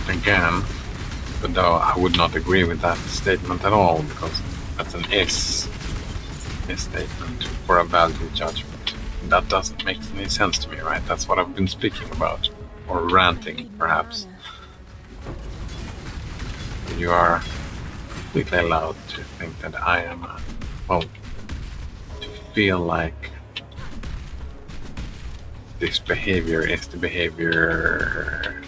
Again, but though I would not agree with that statement at all, because that's an is statement for a value judgment. That doesn't make any sense to me, right? That's what I've been speaking about, or ranting, perhaps. You are completely allowed to think that I am, well, to feel like this behavior is the behavior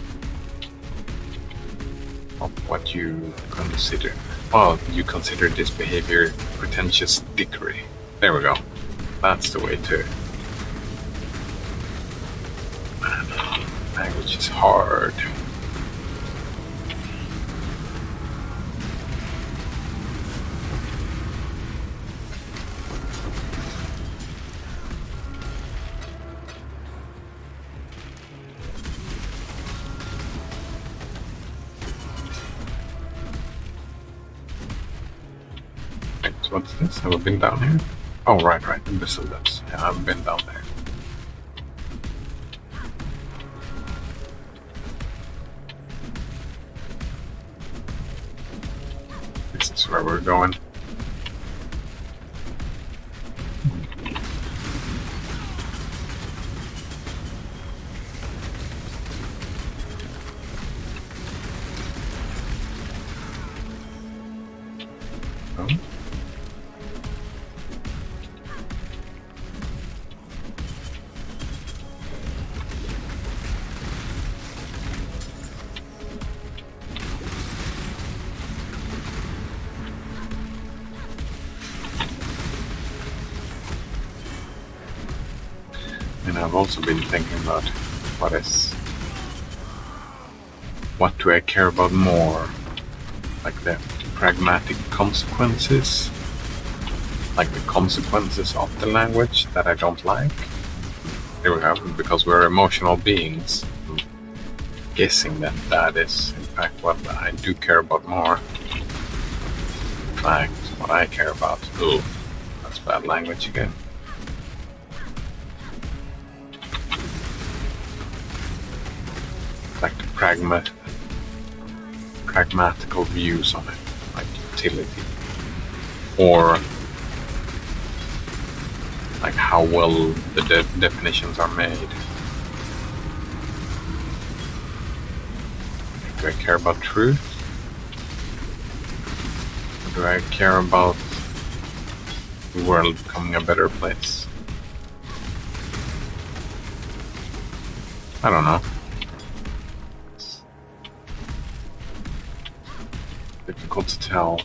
of what you consider. Well, you consider this behavior pretentious dickery. There we go. That's the way to. Man, language is hard. Wait, what's this? Have I been down here? Oh, right, Imbecile lips. Yeah, I've been down there. This is where we're going. Oh. And I've also been thinking about what do I care about more? Like the pragmatic consequences, like the consequences of the language that I don't like. Here we have, because we're emotional beings, guessing that that is in fact what I do care about more. In fact, what I care about. Ooh, that's bad language again. Like the pragmatical views on it, like utility, or like how well the definitions are made. Do I care about truth? Or do I care about the world becoming a better place? I don't know. Difficult to tell.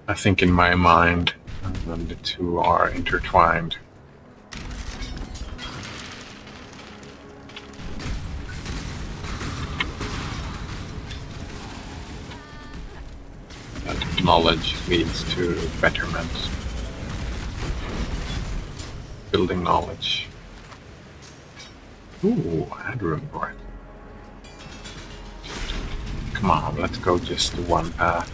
I think in my mind, the two are intertwined. That knowledge leads to betterment. Building knowledge. Ooh, headroom board. Come on, let's go just the one path.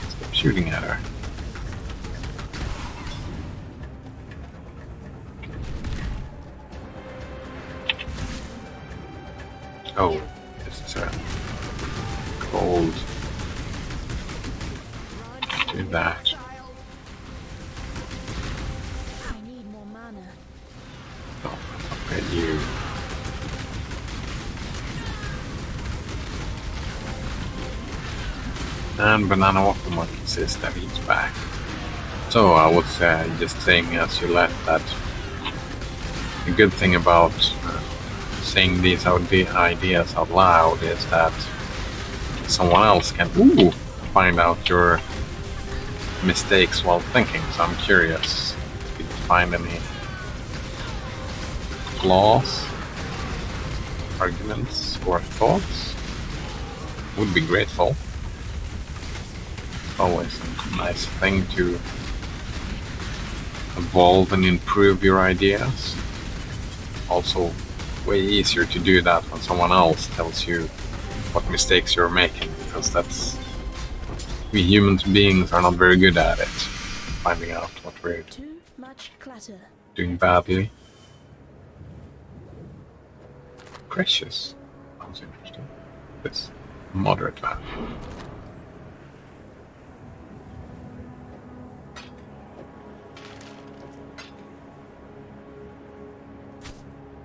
Stop shooting at her. Oh, this is a cold. Do that. I need more mana. Oh, look at you. And Banana Waffle Monkey says that he's back. So I was just saying as you left that the good thing about saying these ideas out loud is that someone else can find out your mistakes while thinking. So I'm curious if you find any flaws, arguments, or thoughts. Would be grateful. Always a nice thing to evolve and improve your ideas. Also, way easier to do that when someone else tells you what mistakes you're making, because that's we human beings are not very good at it, finding out what we're Too much clutter. doing badly. Precious. Sounds interesting. This moderate value.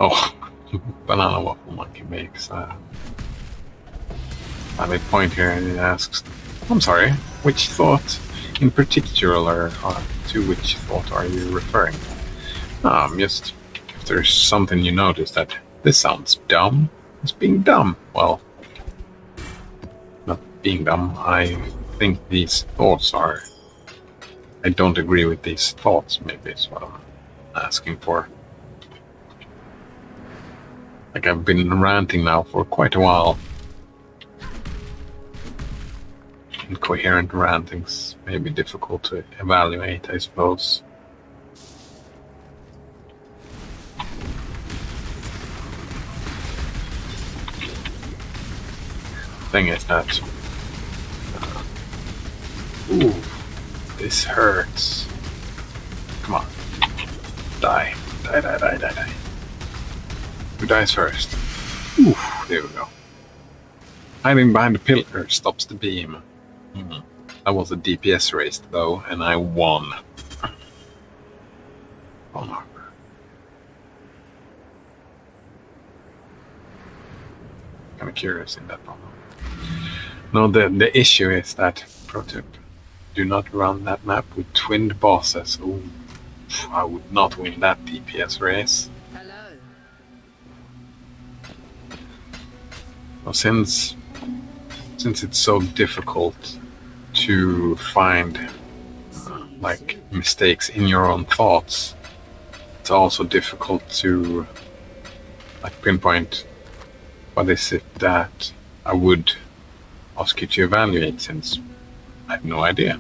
Oh, Banana Waffle Monkey makes a valid point here, and it asks, I'm sorry, which thought in particular, to which thought are you referring? Just, if there's something you notice that this sounds dumb, it's being dumb. Well, not being dumb, I think these thoughts are, I don't agree with these thoughts, maybe is what I'm asking for. Like I've been ranting now for quite a while. Incoherent rantings may be difficult to evaluate, I suppose. Thing is that ooh, this hurts. Come on. Die. Die. Who dies first? Oof, there we go. Hiding behind the pillar stops the beam. That was a DPS race though, and I won. Oh, kind of curious in that one. No, the issue is that, pro tip, do not run that map with twinned bosses. Ooh, I would not win that DPS race. Well, since it's so difficult to find like mistakes in your own thoughts, it's also difficult to like pinpoint what is it that I would ask you to evaluate, since I have no idea.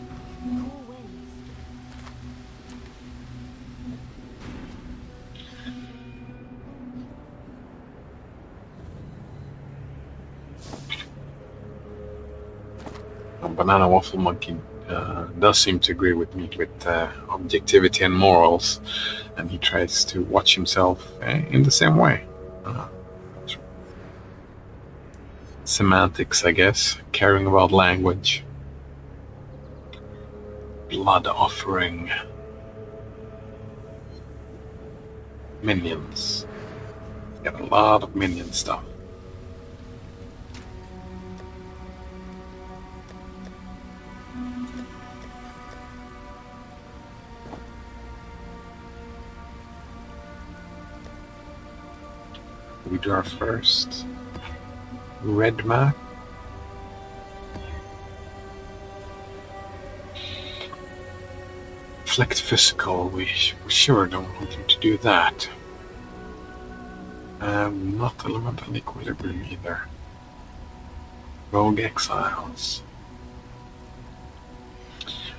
Banana Waffle Monkey does seem to agree with me with objectivity and morals, and he tries to watch himself in the same way. Semantics, I guess, caring about language. Blood offering. Minions. Got a lot of minion stuff. We do our first red map. Reflect physical, we sure don't want him to do that. Not elemental equilibrium either. Rogue Exiles.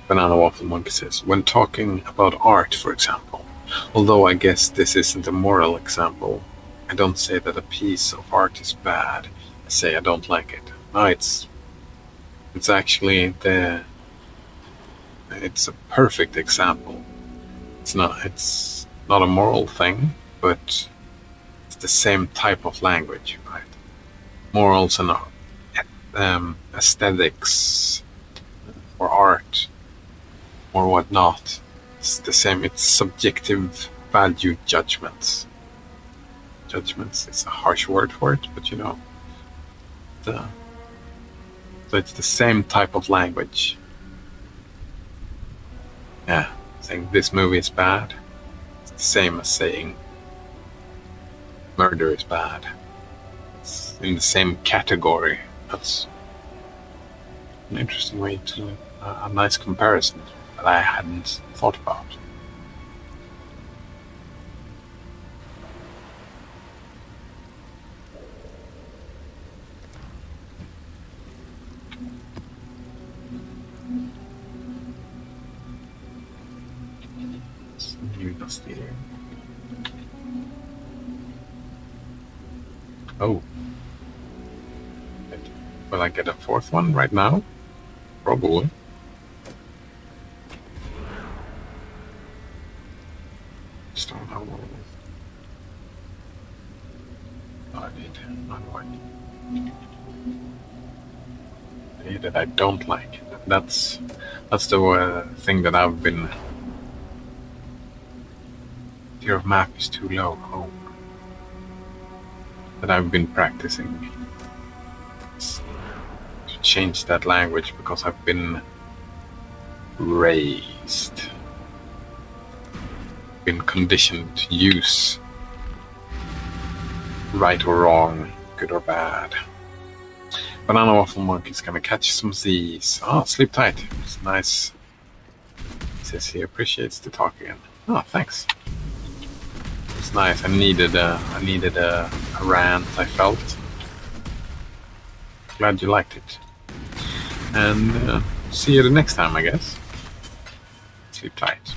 Banana Waffle Monkey says, when talking about art, for example, although I guess this isn't a moral example, I don't say that a piece of art is bad. I say I don't like it. No, it's actually it's a perfect example. It's not a moral thing, but it's the same type of language, right? Morals and aesthetics or art or whatnot. It's the same. It's subjective value judgments. Judgments is a harsh word for it, but you know. So it's the same type of language. Yeah, saying this movie is bad. It's the same as saying murder is bad. It's in the same category. That's an interesting way to a nice comparison that I hadn't thought about. Oh. Will I get a fourth one right now? Probably. Just don't know. I need that I don't like. That's the thing that I've been. Your map is too low. Oh. That I've been practicing to change that language because I've been raised, been conditioned to use right or wrong, good or bad. Banana Waffle Monkey's gonna catch some Z's. Oh, sleep tight. It's nice. He says he appreciates the talk again. Oh, thanks. It's nice. I needed a rant. I felt. Glad you liked it. And see you the next time, I guess. Sleep tight.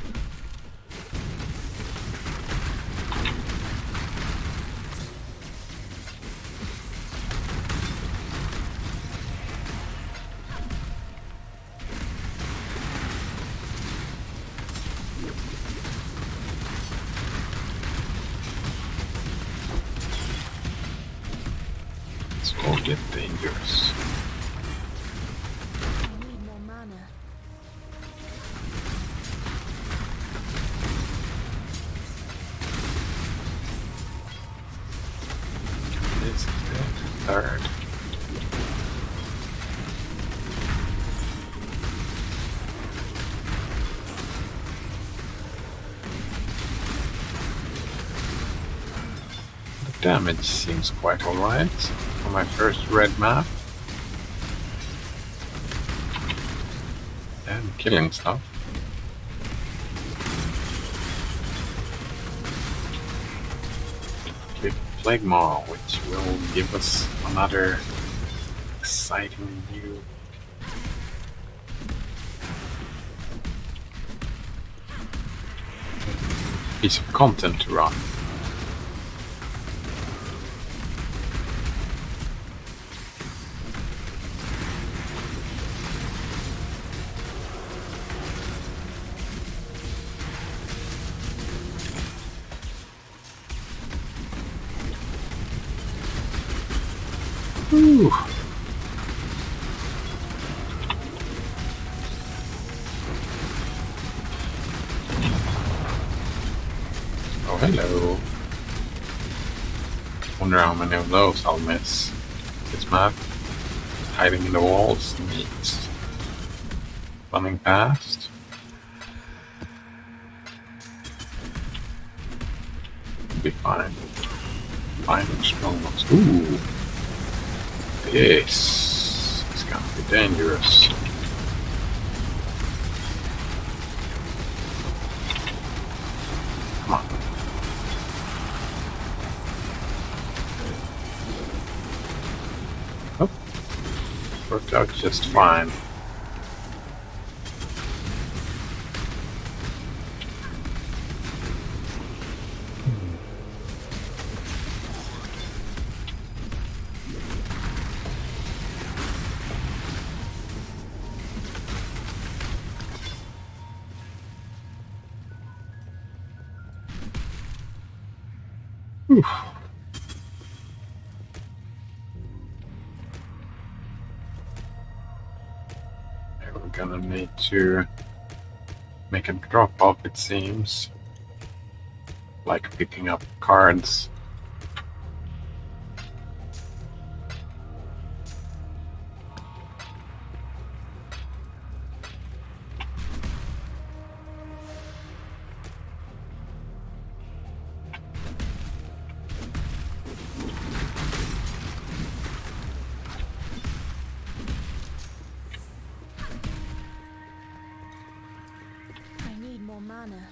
It's all get dangerous. I need more mana. It's third. The damage seems quite alright for my first red map. And killing stuff. Plague Maw, which will give us another exciting new piece of content to run. Ooh. Oh, hello. Wonder how many of those I'll miss. This map, hiding in the walls, meets running past. Be fine. Finding strong ones. Ooh. Yes, it's gonna be dangerous. Come on. Oh. worked out just fine. Oof. We're gonna need to make a drop off, it seems. Like picking up cards. I need more mana.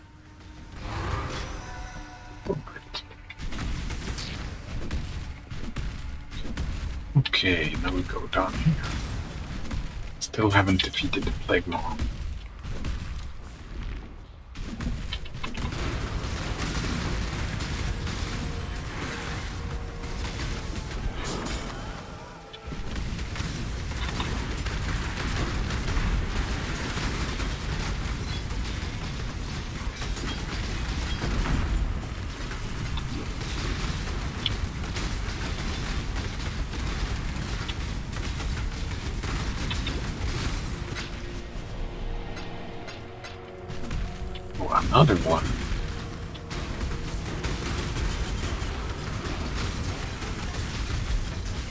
Okay, now we go down here. Still haven't defeated the Plague Maw. Oh, another one.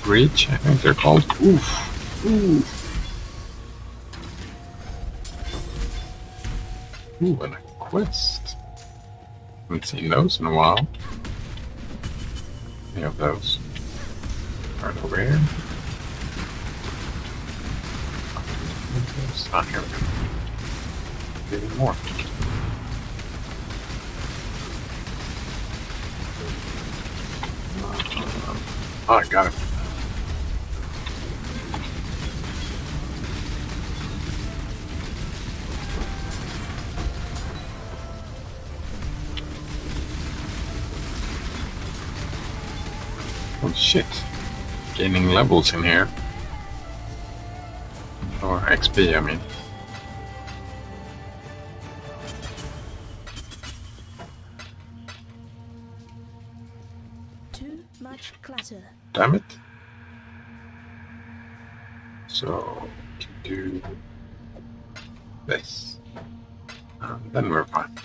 Breach, I think they're called. Oof. Oof. Ooh, and a quest. Haven't seen those in a while. Any of those? Right over here. Ah, here we go. Even more. Oh, I got it. Oh shit. Gaining levels in here. Or XP, I mean. Too much clutter. Damn it. So, we can do this. And then we're fine.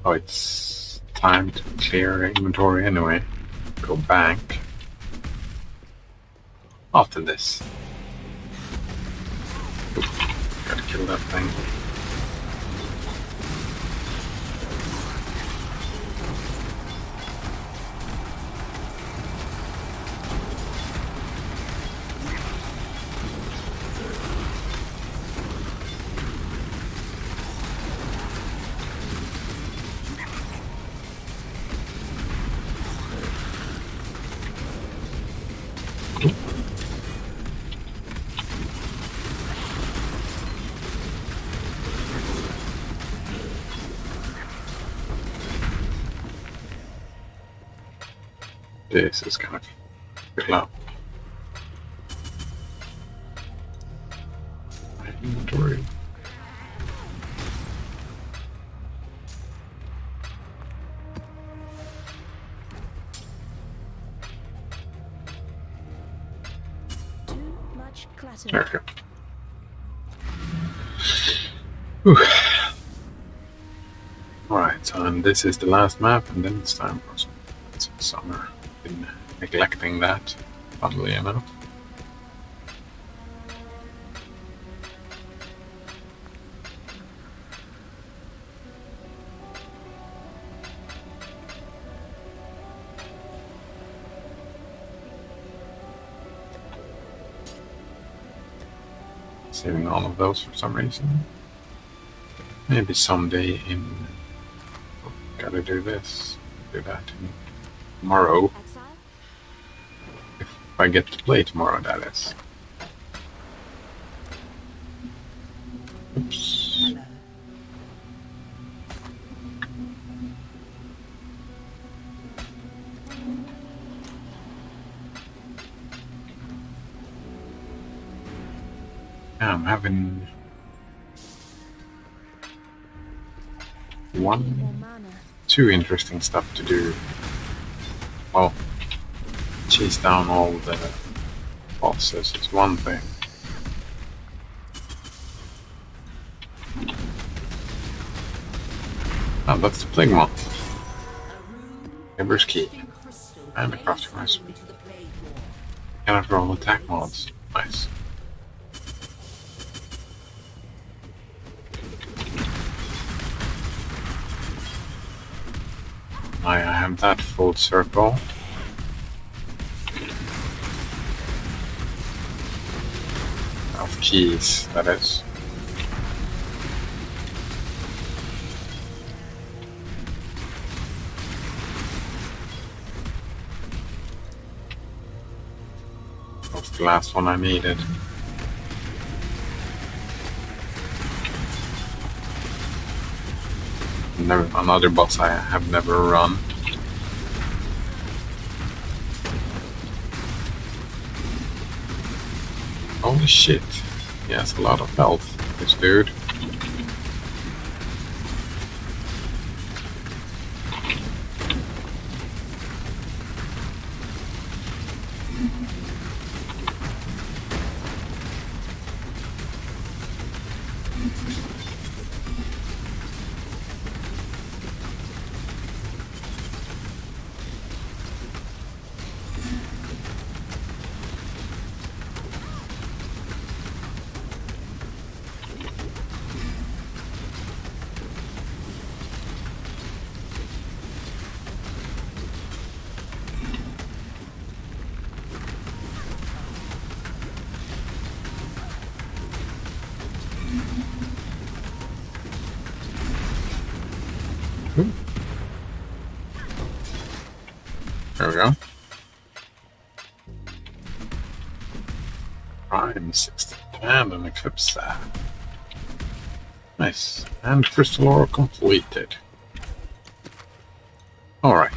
Oh, it's time to clear inventory anyway. Go bank. After this. Oof, gotta kill that thing. This is kind of fill up my inventory. Too much clutter. There we go. Whew. Alright, so and this is the last map, and then it's time for some summer. Been neglecting that, funnily enough. Saving all of those for some reason. Maybe someday in... Oh, gotta do this. Do that tomorrow. Exile, If I get to play tomorrow, that is. Oops. Yeah, I'm having More one, mana. two interesting stuff to do. Well, chase down all the bosses is one thing. Oh, that's the plague monk. Ember's key. And the crafting recipe. Cannot roll attack mods. Nice. I have that full circle. Of keys, that is. That was the last one I needed. Another boss I have never run. Holy shit, he has a lot of health, this dude. There we go. Prime 60 and an Eclipse Staff. Nice. And Crystal Ore completed. Alright.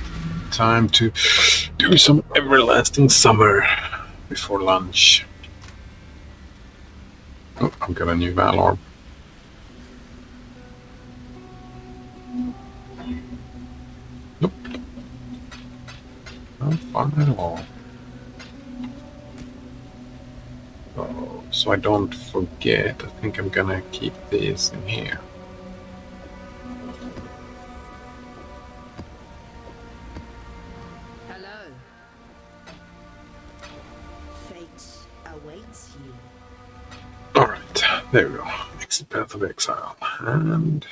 Time to do some Everlasting Summer before lunch. Oh, I've got a new Valor. Nope. Not fun at all. Oh, so I don't forget, I think I'm gonna keep this in here. Hello. Fate awaits you. Alright, there we go. Exit Path of Exile. And